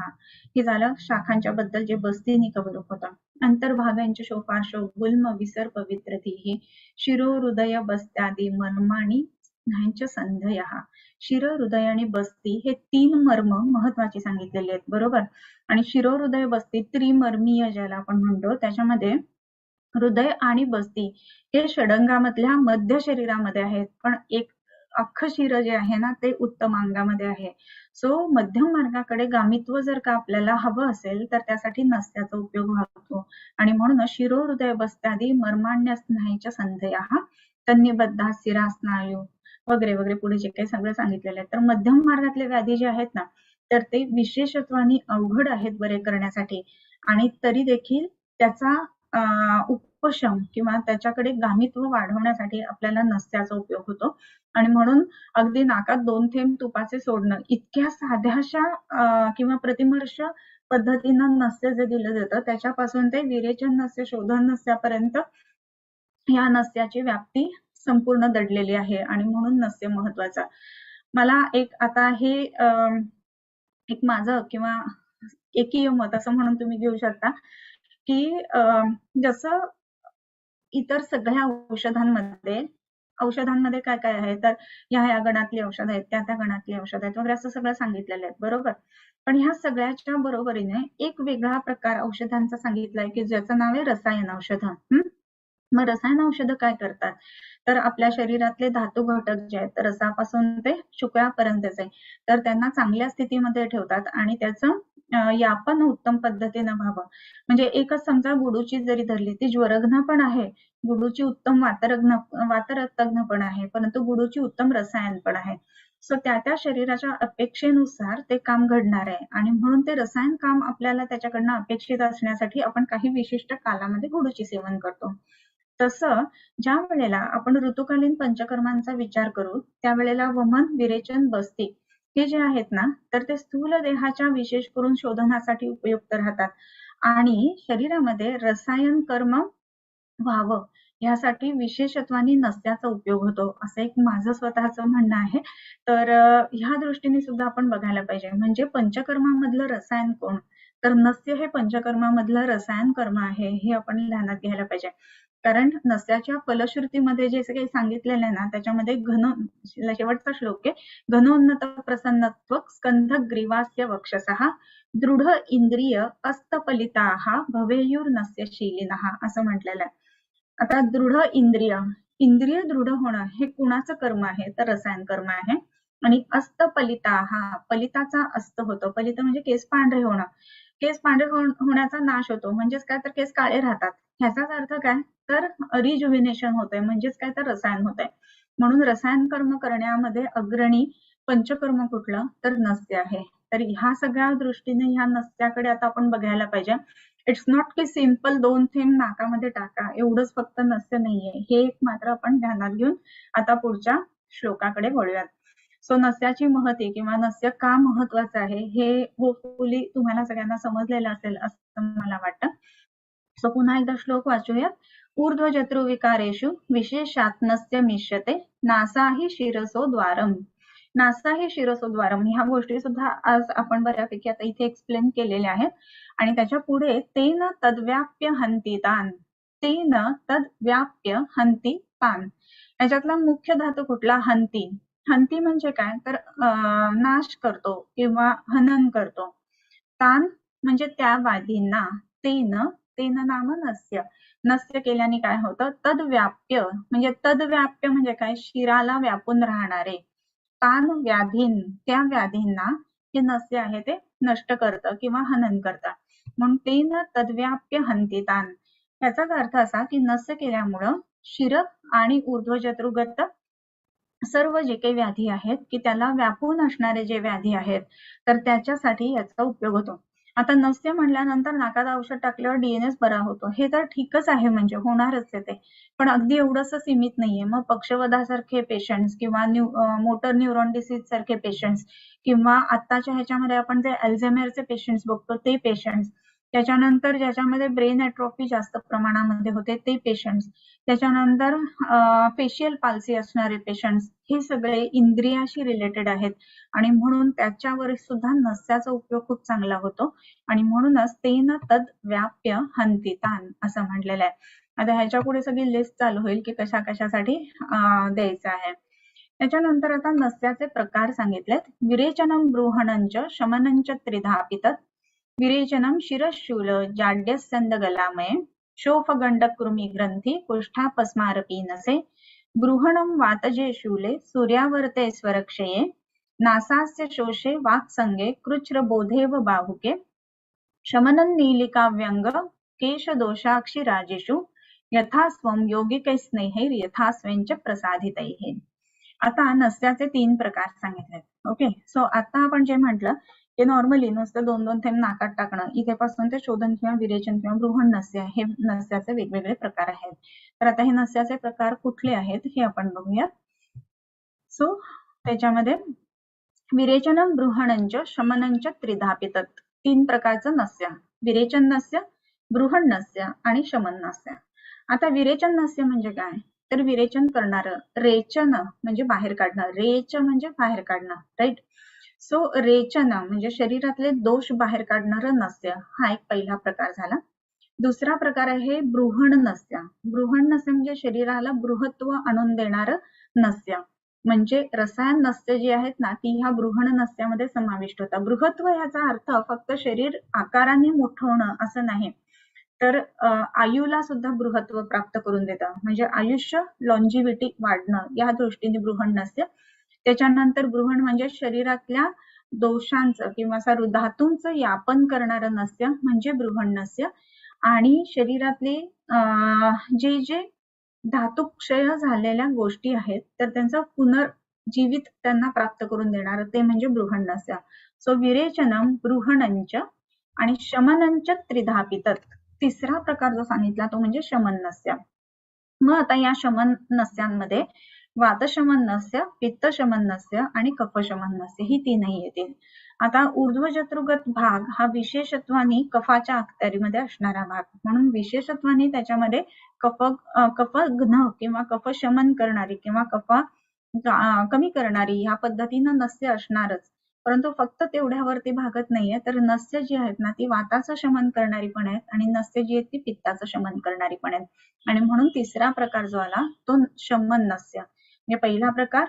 हे झालं शाखांच्या बद्दल जे बस्तीने कव्हर होतं. अंतर्भागांचे शोफाशोफ, गुल्म, विसर्प, वित्रतीः, शिरो, हृदय, बस्त्यादी मर्माणी ह्यांच्या संधयः. शिर, हृदय आणि बस्ती हे 3 मर्म महत्वाचे सांगितलेले आहेत, बरोबर. आणि शिरोहृदय बस्ती त्रिमर्मीय ज्याला आपण म्हणतो त्याच्यामध्ये हृदय आणि बस्ती हे षडंगामधल्या मध्य शरीरामध्ये आहेत, पण एक अख्खं शिर जे आहे ना ते उत्तम अंगामध्ये आहे. सो मध्यम मार्गाकडे गामित्व जर का आपल्याला हवं असेल तर त्यासाठी नस्याचा उपयोग होतो आणि म्हणून शिरोहृदय बस्त्यादी मर्माण्य स्नायूच्या संधया, तन्निबद्धा शिरा स्नायू वगैरे वगैरे पुढे जे काही सगळं सांगितलेलं आहे. तर मध्यम मार्गातले व्याधी जे आहेत ना तर ते विशेषत्वाने अवघड आहेत बरे करण्यासाठी आणि तरी देखील त्याचा उपशम किंवा त्याच्याकडे गामित्व वाढवण्यासाठी आपल्याला नस्याचा उपयोग होतो. आणि म्हणून अगदी नाकात 2 थेंब तुपाचे सोडणं इतक्या साध्याशा किंवा प्रतिमर्श पद्धतीनं नस्य जे दिलं जातं त्याच्यापासून ते विरेचन नस्य, शोधन नस्यापर्यंत या नस्याची व्याप्ती संपूर्ण दडलेली आहे आणि म्हणून नस्य महत्वाचा. मला एक आता हे एक माझं किंवा एकीय मत असं म्हणून तुम्ही घेऊ शकता की जसं इतर सगळ्या औषधांमध्ये काय काय आहे तर ह्या गणातली औषध आहेत, त्या गणातली औषध आहेत वगैरे असं सगळं सांगितलेलं आहे, बरोबर. पण ह्या सगळ्याच्या बरोबरीने एक वेगळा प्रकार औषधांचा सांगितलाय की ज्याचं नाव आहे रसायन औषधं. मग रसायन औषधं काय करतात तर आपल्या शरीरातले धातू घटक जे आहेत रसापासून ते शुक्रापर्यंतचे तर त्यांना चांगल्या स्थितीमध्ये ठेवतात आणि त्याचं यापन उत्तम पद्धतीनं व्हावं. म्हणजे एकच समजा गुडूची जरी धरली ती ज्वरघ्न पण आहे, गुडूची उत्तम वातरक्तघ्न पण आहे, परंतु गुडूची उत्तम रसायन पण आहे. सो त्या शरीराच्या अपेक्षेनुसार ते काम घडणार आहे आणि म्हणून ते रसायन काम आपल्याला त्याच्याकडनं अपेक्षित असण्यासाठी आपण काही विशिष्ट कालामध्ये गुडूची सेवन करतो. तसं ज्या वेळेला आपण ऋतुकालीन पंचकर्मांचा विचार करू त्यावेळेला वमन, विरेचन, बस्ती हे जे आहेत ना तर ते स्थूल देहाच्या विशेष करून शोधनासाठी उपयुक्त राहतात आणि शरीरामध्ये रसायन कर्म व्हावं यासाठी विशेषत्वाने नस्याचा उपयोग होतो असं एक माझं स्वतःचं म्हणणं आहे. तर ह्या दृष्टीने सुद्धा आपण बघायला पाहिजे. म्हणजे पंचकर्मामधलं रसायन कोण तर नस्य हे पंचकर्मामधलं रसायन कर्म आहे हे आपण ध्यानात घ्यायला पाहिजे. कारण नस्याच्या फलश्रुतीमध्ये जे काही सांगितलेलं आहे ना त्याच्यामध्ये शेवटचा श्लोक आहे, घनोन्नत प्रसन्नत्व स्कंध ग्रीवास्य वक्षसः दृढ इंद्रिय अस्तफलिताः भवेयुर्नस्य शीलिनः असं म्हटलेलं आहे. आता दृढ इंद्रिय दृढ होणं हे कुणाचं कर्म आहे तर रसायन कर्म आहे. आणि अस्तफलिताः फलिताचा अस्त होतो, फलित म्हणजे केस पांढरे होणं, केस पांढरे होण्याचा नाश होतो म्हणजेच काय तर केस काळे राहतात. ह्याचाच अर्थ काय तर रिज्युव्हिनेशन होतंय म्हणजेच काय तर रसायन होतंय. म्हणून रसायन कर्म करण्यामध्ये अग्रणी पंचकर्म कुठलं तर नस्य आहे. तर ह्या सगळ्या दृष्टीने ह्या नस्याकडे आता आपण बघायला पाहिजे. इट्स नॉट की सिंपल 2 थेंब नाकामध्ये टाका एवढंच फक्त नस्य नाहीये, हे एक मात्र आपण ध्यानात घेऊन आता पुढच्या श्लोकाकडे वळूयात. सो नस्याची महती किंवा नस्य का महत्वाचं आहे हे होपफुली तुम्हाला सगळ्यांना समजलेलं असेल असं मला वाटतं. सो पुन्हा एकदा श्लोक वाचूया. ऊर्ध्वजत्रुविकारेषु विशेषात् नस्य मिश्यते नासा हि शिरसो द्वारम. नासा हि शिरसो द्वारम ह्या गोष्टी सुद्धा आज आपण बऱ्यापैकी आता इथे एक्सप्लेन केलेल्या आहेत. आणि त्याच्या पुढे तेन तद्व्याप्य हंती तान, तेन तद्व्याप्य हंती तान. याच्यातला मुख्य धातू कुठला हंती. हंती म्हणजे काय तर नाश करतो किंवा हनन करतो. तान म्हणजे त्या वादींना, तेन नाम नस्य, नस्य केल्याने काय होतं तद्व्याप्य म्हणजे काय शिराला व्यापून राहणारे. तान व्याधीन त्या व्याधींना हे नस्य आहे ते नष्ट करतं किंवा हनन करतं. म्हणून तेन तद्व्याप्य हंती तान याचाच अर्थ असा की नस्य केल्यामुळं शिर आणि ऊर्ध्वजत्रुगत सर्व जे काही व्याधी आहेत की त्याला व्यापून असणारे जे व्याधी आहेत तर त्याच्यासाठी याचा उपयोग होतो. आता नस्य म्हटल्यानंतर नाकात औषध टाकल्यावर डीएनएस बरा होतो हे तर ठीकच आहे, म्हणजे होणारच आहे ते, पण अगदी एवढंच सीमित नाहीये. मग पक्षवातासारखे पेशंट्स किंवा मोटर न्यूरॉन डिसीज सारखे पेशंट्स किंवा आत्ताच्या ह्याच्यामध्ये आपण जे अल्झायमरचे पेशंट्स बघतो ते पेशंट्स, त्याच्यानंतर ज्याच्यामध्ये ब्रेन ॲट्रोफी जास्त प्रमाणामध्ये होते ते पेशंट्स, त्याच्यानंतर फेशियल पाल्सी असणारे पेशंट्स, हे सगळे इंद्रियाशी रिलेटेड आहेत आणि म्हणून त्याच्यावर सुद्धा नस्याचा उपयोग खूप चांगला होतो. आणि म्हणूनच तेन तद व्याप्य हंती तान असं म्हटलेलं आहे. आता ह्याच्या पुढे सगळी लिस्ट चालू होईल की कशा कशासाठी द्यायचं आहे. त्याच्यानंतर आता नस्याचे प्रकार सांगितलेत. विरेचनम बृहणंच शमनंच त्रिधापित. विरेचनम शिरशूल जाड्यस्यंदगलामये शोफगंडकृमी ग्रंथी कुष्ठापस्मारपीनसे बृहणं वातजे शूले सूर्यावर्ते स्वरक्षये नासास्य शोषे वाक्संगे कृच्छ्रबोधेव बाहुके शमनं नीलिकाव्यंग केशदोषाक्षि राजेषु यथा स्वं योगिकैस्नेहैर् यथा स्वंच प्रसादितैः. आता नस्याचे 3 प्रकार सांगितलेत. ओके, सो आता आपण जे म्हटलं ते नॉर्मली नुसतं 2-2 थेंब नाकात टाकणं इथेपासून ते शोधन किंवा विरेचन किंवा बृहण नस्य हे नस्याचे वेगवेगळे प्रकार आहेत. तर आता हे नस्याचे प्रकार कुठले आहेत हे आपण बघूया. सो त्याच्यामध्ये विरेचनम बृहणंच शमनंच त्रिधापित 3 प्रकारचं नस्य, विरेचन नस्य, बृहण नस्य आणि शमन नस्य. आता विरेचन नस्य म्हणजे काय तर विरेचन करणारं, रेचन म्हणजे बाहेर काढणं, रेच म्हणजे बाहेर काढणं, राईट. सो रेचन म्हणजे शरीरातले दोष बाहेर काढणारं नस्य हा एक पहिला प्रकार झाला. दुसरा प्रकार आहे बृहण नस्य. बृहण नस्य म्हणजे शरीराला बृहत्व आणून देणारं नस्य, म्हणजे रसायन नस्य जी आहेत ना ती ह्या बृहण नस्यामध्ये समाविष्ट होतात. बृहत्व याचा अर्थ फक्त शरीर आकाराने मोठं होणं असं नाही, तर आयुला सुद्धा बृहत्व प्राप्त करून देतं, म्हणजे आयुष्य लॉन्जिव्हिटी वाढणं या दृष्टीने बृहण नस्य. त्याच्यानंतर बृहण म्हणजे शरीरातल्या दोषांचं किंवा धातूंचं यापन करणारं नस्य म्हणजे बृहण नस्य. आणि शरीरातले जे जे धातुक्षय झालेल्या गोष्टी आहेत तर त्यांचं पुनर्जीवित त्यांना प्राप्त करून देणारं ते म्हणजे बृहण नस्य. सो विरेचनम बृहणंच आणि शमनंच त्रिधापित. तिसरा प्रकार जो सांगितला तो म्हणजे शमन नस्य. मग आता या शमन नस्यांमध्ये वातशमन नस्य, पित्तशमन नस्य आणि कफशमन नस्य ही 3ही येतील. आता ऊर्ध्वजत्रुगत भाग हा कफाच्या अखत्यारीमध्ये असणारा भाग, म्हणून विशेषत्वाने त्याच्यामध्ये कफघ्न किंवा कफशमन करणारी किंवा कफा कमी करणारी ह्या पद्धतीनं नस्य असणारच. परंतु फक्त तेवढ्यावरती भागत नाहीये, तर नस्य जी आहेत ना ती वाताचं शमन करणारी पण आहेत आणि नस्य जी आहेत ती पित्ताचं शमन करणारी पण आहेत. आणि म्हणून तिसरा प्रकार जो आला तो शमन नस्य. म्हणजे पहिला प्रकार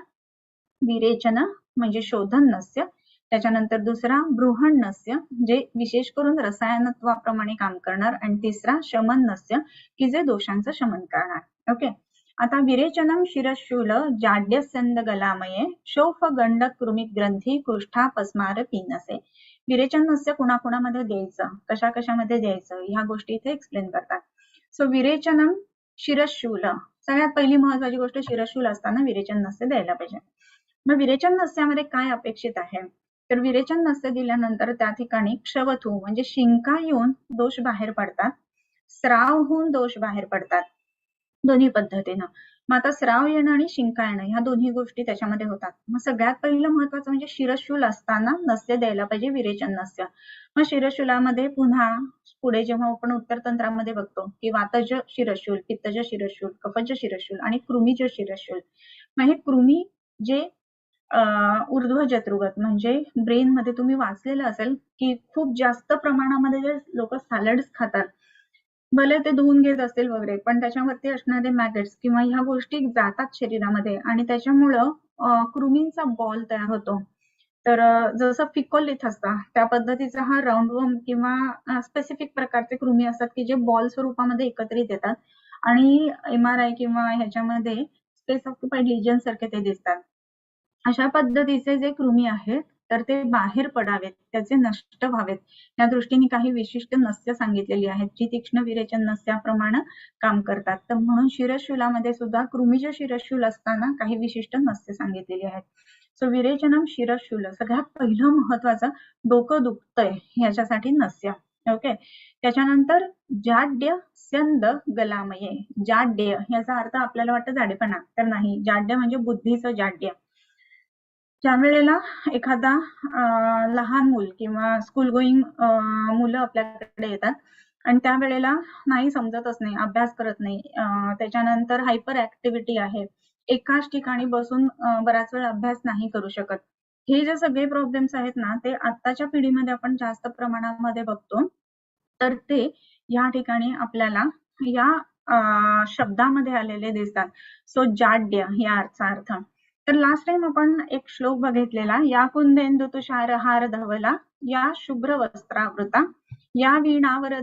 विरेचन म्हणजे शोधन नस्य, त्याच्यानंतर दुसरा बृहण नस्य जे विशेष करून रसायनत्वाप्रमाणे काम करणार, आणि तिसरा शमन नस्य की जे दोषांचं शमन करणार. ओके. आता विरेचनम शिरशूल जाड्यस्यंद गलामये शोफ गंड कृमी ग्रंथी कुष्ठा पस्मार पीनसे. विरेचन नस्य कुणाकुणामध्ये द्यायचं, कशा कशामध्ये द्यायचं, ह्या गोष्टी इथे एक्सप्लेन करतात. सो विरेचनम शिरशूल, सगळ्यात पहिली महत्वाची गोष्ट शिरशूल असताना विरेचन नस्य द्यायला पाहिजे. मग विरेचन नस्यामध्ये काय अपेक्षित आहे, तर विरेचन नस्य दिल्यानंतर त्या ठिकाणी क्षवथू म्हणजे शिंका येऊन दोष बाहेर पडतात, स्राव होऊन दोष बाहेर पडतात, दोन्ही पद्धतीनं. मग आता स्राव येणं आणि शिंका येणं ह्या दोन्ही गोष्टी त्याच्यामध्ये होतात. मग सगळ्यात पहिलं महत्वाचं म्हणजे शिरशूल असताना नस्य द्यायला पाहिजे, विरेचन नस्य. मग शिरशूलामध्ये पुन्हा पुढे जेव्हा आपण उत्तर तंत्रामध्ये बघतो की वातज शिरशूल, पित्तज शिरशूल, कफज शिरशूल आणि कृमीज शिरशूल. मग हे कृमी जे ऊर्ध्व जत्रुगत म्हणजे ब्रेन मध्ये तुम्ही वाचलेलं असेल की खूप जास्त प्रमाणामध्ये जे लोक सॅलड्स खातात, भले ते धुवून घेत असतील वगैरे, पण त्याच्यावरती असणारे मॅगेट्स किंवा ह्या गोष्टी जातात शरीरामध्ये आणि त्याच्यामुळं कृमींचा बॉल तयार होतो. तर जसं फिकोलिथ असता त्या पद्धतीचा हा राऊंडवर्म किंवा स्पेसिफिक प्रकारचे कृमी असतात की जे बॉल स्वरूपामध्ये एकत्रित येतात आणि MRI किंवा ह्याच्यामध्ये स्पेस ऑक्युपाइड लिजन सारखे ते दिसतात. अशा पद्धतीचे जे कृमी आहेत तर ते बाहेर पडावेत, त्याचे नष्ट व्हावेत, या दृष्टीने काही विशिष्ट नस्य सांगितलेली आहेत जी तीक्ष्ण विरेचन नस्याप्रमाणे काम करतात. तर म्हणून शिरशूलामध्ये सुद्धा कृमीज शिरशूल असताना काही विशिष्ट नस्य सांगितलेली आहेत. सो विरेचनम शिरशूल सगळ्यात पहिलं महत्वाचं, डोकं दुखतंय ह्याच्यासाठी नस्य. ओके. त्याच्यानंतर जाड्य स्यंद गलामये. जाड्य याचा अर्थ आपल्याला वाटतं जाडेपणा, तर नाही. जाड्य म्हणजे बुद्धीचं जाड्य. ज्या वेळेला एखादा लहान मूल किंवा स्कूल गोईंग मुलं आपल्याकडे येतात आणि त्या वेळेला नाही समजतच नाही, अभ्यास करत नाही, त्याच्यानंतर हायपर ऍक्टिव्हिटी आहे, एकाच ठिकाणी बसून बराच वेळ अभ्यास नाही करू शकत, हे जे सगळे प्रॉब्लेम्स आहेत ना ते आत्ताच्या पिढीमध्ये आपण जास्त प्रमाणामध्ये बघतो. तर ते या ठिकाणी आपल्याला या शब्दामध्ये आलेले दिसतात. सो जाड्य या अर्थ. तर लास्ट टाइम आपण एक श्लोक बघितलेला, या कुंदेंदु तुषार हार धवला, या शुभ्र वस्त्रावृता, या वीणावर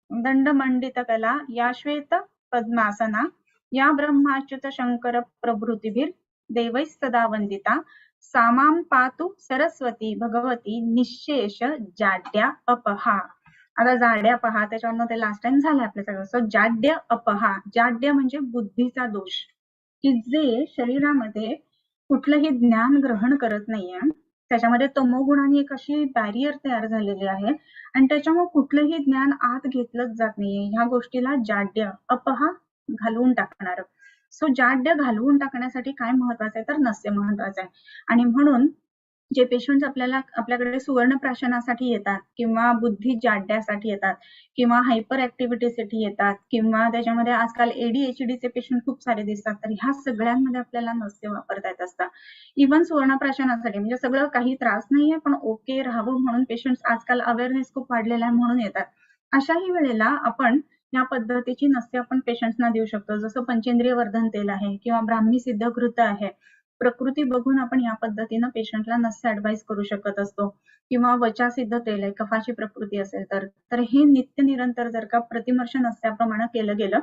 दंडमंडित कला, या श्वेत पद्मासना, या ब्रह्माच्युत शंकर प्रभृतीभिर देवैस्तदा वंदिता, सामाम पातु सरस्वती भगवती निशेष जाड्या अपहा. आता जाड्या पहा, त्याच्यावरनं ते लास्ट टाइम झालं आपल्या सगळं. सो जाड्य अपहा, जाड्य म्हणजे बुद्धीचा दोष की जे शरीरामध्ये कुठलंही ज्ञान ग्रहण करत नाहीये, त्याच्यामध्ये तमोगुणाने एक अशी बॅरियर तयार झालेली आहे आणि त्याच्यामुळे कुठलंही ज्ञान आत घेतलंच जात नाहीये. ह्या गोष्टीला जाड्य अपहा, घालवून टाकणार. सो जाड्य घालवून टाकण्यासाठी काय महत्वाचं आहे, तर नस्य महत्वाचं आहे. आणि म्हणून जे पेशंट्स आपल्याकडे सुवर्णप्राशनासाठी येतात किंवा बुद्धी जाड्यासाठी येतात किंवा हायपर ऍक्टिव्हिटीसाठी येतात किंवा त्याच्यामध्ये आजकाल ADHD चे पेशंट खूप सारे दिसतात, तर ह्या सगळ्यांमध्ये आपल्याला नस्य वापरता येत असतात. इव्हन सुवर्णप्राशनासाठी म्हणजे सगळं काही त्रास नाहीये पण ओके राहावं म्हणून पेशंट्स आजकाल अवेअरनेस खूप वाढलेला आहे म्हणून येतात. अशाही वेळेला आपण या पद्धतीची नस्य आपण पेशंट्सना देऊ शकतो, जसं पंचेंद्रिय वर्धन तेल आहे किंवा ब्राह्मी सिद्धघृत आहे. प्रकृती बघून आपण या पद्धतीनं पेशंटला नस्य ऍडवाइस करू शकत असतो. किंवा वचा सिद्ध तेल आहे, कफाची प्रकृती असेल तर हे नित्य निरंतर जर का प्रतिमर्श नस्याप्रमाणे केलं गेलं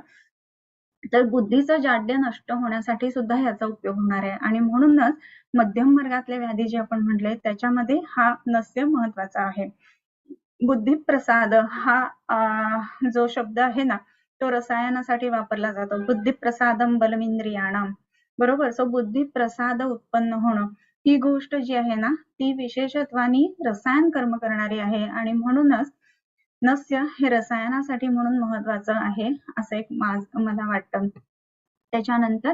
तर बुद्धीचं जाड्य नष्ट होण्यासाठी सुद्धा याचा उपयोग होणार आहे. आणि म्हणूनच मध्यम वर्गातले व्याधी जे आपण म्हटले त्याच्यामध्ये हा नस्य महत्वाचा आहे. बुद्धिप्रसाद हा जो शब्द आहे ना तो रसायनासाठी वापरला जातो. बुद्धिप्रसादम बलमिंद्रियाणाम, बरोबर. सो बुद्धिप्रसाद उत्पन्न होणं ही गोष्ट जी आहे ना ती विशेषत्वाने रसायन कर्म करणारी आहे आणि म्हणूनच नस्य हे रसायनासाठी म्हणून महत्वाचं आहे असं एक मला वाटतं. त्याच्यानंतर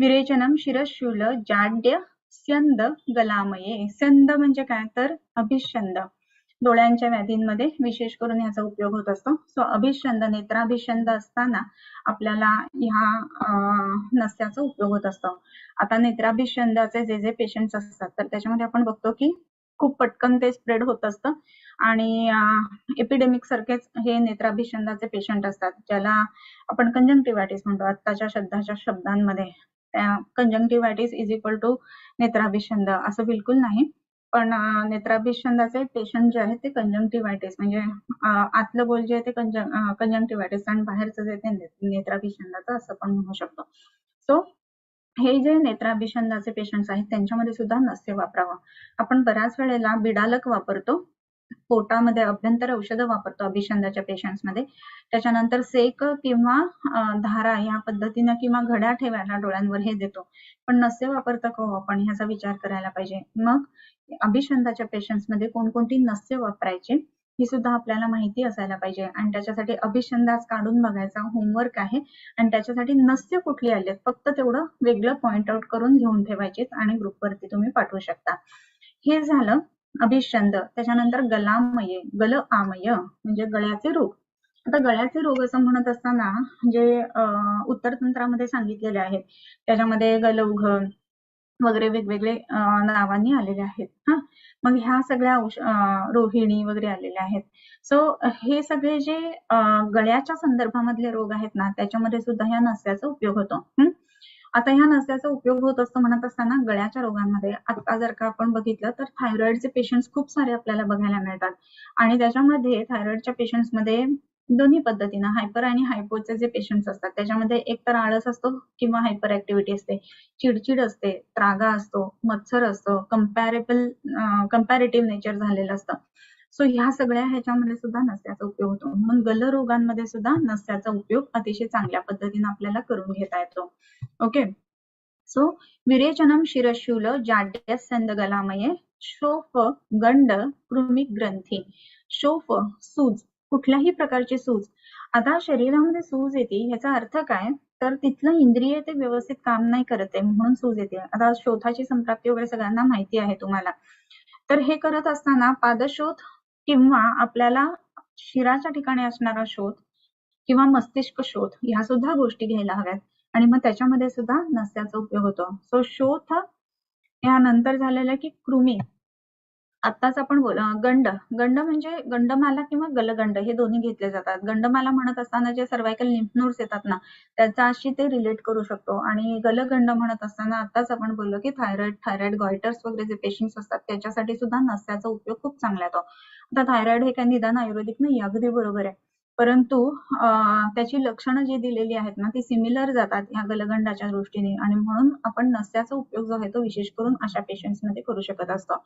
विरेचनम शिरशूल जाड्य स्यंद गलामये. स्यंद म्हणजे काय, तर अभिष्यंद. डोळ्यांच्या व्याधींमध्ये विशेष करून ह्याचा उपयोग होत असतो. सो अभिष्यंद, नेत्राभिष्यंद असताना आपल्याला ह्या नस्याचा उपयोग होत असतो. आता नेत्राभिष्यंदाचे जे पेशंट्स असतात तर त्याच्यामध्ये आपण बघतो की खूप पटकन ते स्प्रेड होत असतं आणि एपिडेमिक सारखेच हे नेत्राभिषंदाचे पेशंट असतात, ज्याला आपण कंजंक्टिव्हायटिस म्हणतो आत्ताच्या शब्दांमध्ये. कंजंक्टिव्हायटिस इज इक्वल टू नेत्राभिषंद असं बिलकुल नाही, पण नेत्राभिषंदाचे पेशंट जे आहेत ते कंजंक्टिव्हायटिस म्हणजे आतलं बोल जे आहे ते कंजंक्टिव्हायटिस आणि बाहेरचं जे ते नेत्राभिषंदाचं असं पण म्हणू शकतो. सो हे जे नेत्राभिषंदाचे पेशंट्स आहेत त्यांच्यामध्ये सुद्धा नस्य वापरावं. आपण बऱ्याच वेळेला बिडालक वापरतो, पोटामध्ये अभ्यंतर औषधं वापरतो अभिषंदाच्या पेशंट्समध्ये. त्याच्यानंतर सेक किंवा धारा या पद्धतीनं किंवा घड्या ठेवायला डोळ्यांवर हे देतो, पण नस्य वापरता का आपण ह्याचा विचार करायला पाहिजे. मग अभिषंदाच्या पेशंट्समध्ये कोणकोणती नस्य वापरायची ही सुद्धा आपल्याला माहिती असायला पाहिजे आणि त्याच्यासाठी अभिषंदाज काढून बघायचा होमवर्क आहे आणि त्याच्यासाठी नस्य कुठली आली फक्त तेवढं वेगळं पॉइंट आउट करून घेऊन ठेवायचे आणि ग्रुपवरती तुम्ही पाठवू शकता. हे झालं अभिषंद. त्याच्यानंतर गलामय, गल आमय म्हणजे गळ्याचे रोग. आता गळ्याचे रोग असं म्हणत असताना जे उत्तरतंत्रामध्ये सांगितलेले आहेत त्याच्यामध्ये गलौघ वगैरे वेगवेगळे नावांनी आलेले आहेत. मग ह्या सगळ्या रोहिणी वगैरे आलेल्या आहेत. सो हे सगळे जे गळ्याच्या संदर्भामधले रोग आहेत ना त्याच्यामध्ये सुद्धा ह्या नस्याचा उपयोग होतो. आता ह्या नस्याचा उपयोग होत असतो म्हणत असताना गळ्याच्या रोगांमध्ये आता जर का आपण बघितलं तर थायरॉइडचे पेशंट्स खूप सारे आपल्याला बघायला मिळतात आणि त्याच्यामध्ये थायरॉइडच्या पेशंट्समध्ये दोन्ही पद्धतीनं हायपर आणि हायपोचे जे पेशंट्स असतात त्याच्यामध्ये एक तर आळस असतो किंवा हायपर ऍक्टिव्हिटी असते, चिडचिड असते, त्रागा असतो, मत्सर असतो, कंपॅरेटिव्ह नेचर झालेलं असतं. सो ह्या सगळ्या ह्याच्यामध्ये सुद्धा नस्याचा उपयोग होतो. म्हणून गल रोगांमध्ये सुद्धा नस्याचा उपयोग अतिशय चांगल्या पद्धतीने आपल्याला करून घेता येतो. ओके. सो विरेचनम शिरशूल जाड्यस्यंद गलामये शोफ गंड कृमिक ग्रंथी. शोफ सूज, कुठल्याही प्रकारची सूज. आता शरीरामध्ये सूज येते ह्याचा अर्थ काय तर तिथलं इंद्रिय ते व्यवस्थित काम नाही करत आहे म्हणून सूज येते. आता शोथाची संप्राप्ती वगैरे सगळ्यांना माहिती आहे तुम्हाला. तर हे करत असताना पादशोथ किंवा आपल्याला शिराच्या ठिकाणी असणारा शोथ किंवा मस्तिष्क शोथ ह्या सुद्धा गोष्टी घ्यायला हव्यात आणि मग त्याच्यामध्ये सुद्धा नस्याचा उपयोग होतो. सो शोथ यानंतर झालेलं की कृमी. आत्ताच आपण गंड, गंड म्हणजे गंडमाला किंवा गलगंड हे दोन्ही घेतले जातात. गंडमाला म्हणत असताना जे सर्वायकल लिम्फ नोड्स येतात ना त्याच्याशी ते रिलेट करू शकतो आणि गलगंड म्हणत असताना आताच आपण बोललो की थायरॉइड गॉयटर्स वगैरे जे पेशंट्स असतात त्याच्यासाठी सुद्धा नस्याचा उपयोग खूप चांगला येतो. आता थायरॉइड हे काही निदान आयुर्वेदिक नाही अगदी बरोबर आहे, परंतु त्याची लक्षणं जी दिलेली आहेत ना ती सिमिलर जातात ह्या गलगंडाच्या दृष्टीने आणि म्हणून आपण नस्याचा उपयोग जो आहे तो विशेष करून अशा पेशंट्समध्ये करू शकत असतो.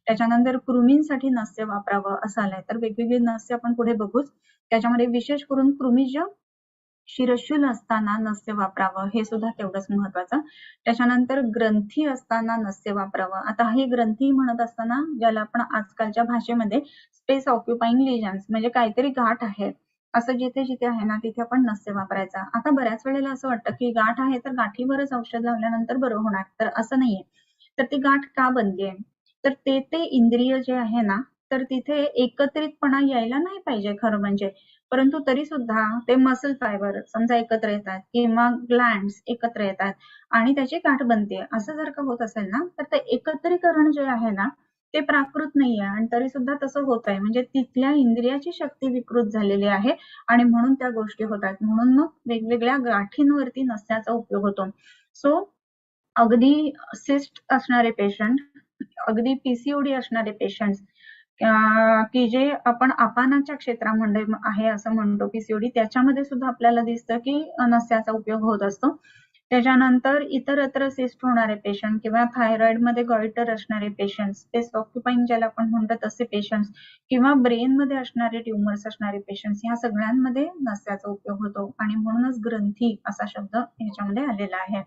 त्याच्यानंतर कृमींसाठी नस्य वापरावं असं आलंय तर वेगवेगळी नस्य आपण पुढे बघूच. त्याच्यामध्ये विशेष करून कृमीज शिरशूल असताना नस्य वापरावं हे सुद्धा तेवढंच महत्वाचं. त्याच्यानंतर ग्रंथी असताना नस्य वापरावं. आता हे ग्रंथी म्हणत असताना ज्याला आपण आजकालच्या भाषेमध्ये स्पेस ऑक्युपाईंग लिजन्स म्हणजे काहीतरी गाठ आहे असं जिथे जिथे आहे ना तिथे आपण नस्य वापरायचा. आता बऱ्याच वेळेला असं वाटतं की गाठ आहे तर गाठीवरच औषध लावल्यानंतर बरं होणार, तर असं नाहीये. तर ती गाठ का बनलीये तर ते इंद्रिय जे आहे ना तर तिथे एकत्रितपणा यायला नाही पाहिजे खरं म्हणजे, परंतु तरी सुद्धा ते मसल फायबर समजा एकत्र येतात किंवा ग्लँड्स एकत्र येतात आणि त्याची गाठ बनते. असं जर का होत असेल ना तर ते एकत्रीकरण जे आहे ना ते प्राकृत नाहीये आणि तरी सुद्धा तसं होत आहे म्हणजे तिथल्या इंद्रियाची शक्ती विकृत झालेली आहे आणि म्हणून त्या गोष्टी होतात. म्हणून मग वेगवेगळ्या गाठींवरती नस्याचा उपयोग होतो. सो अगदी सिस्ट असणारे पेशंट, अगदी पीसीओडी असणारे पेशंट की जे आपण अपानाच्या क्षेत्रामध्ये आहे असं म्हणतो पीसीओडी त्याच्यामध्ये सुद्धा आपल्याला दिसतं की नस्याचा उपयोग होत असतो. त्याच्यानंतर इतरत्र सिस्ट होणारे पेशंट किंवा थायरॉइड मध्ये गॉइटर असणारे पेशंट, स्पेस ऑक्युपाईंग ज्याला आपण म्हणतो तसे पेशंट किंवा ब्रेन मध्ये असणारे ट्युमर्स असणारे पेशंट ह्या सगळ्यांमध्ये नस्याचा उपयोग होतो आणि म्हणूनच ग्रंथी असा शब्द ह्याच्यामध्ये आलेला आहे.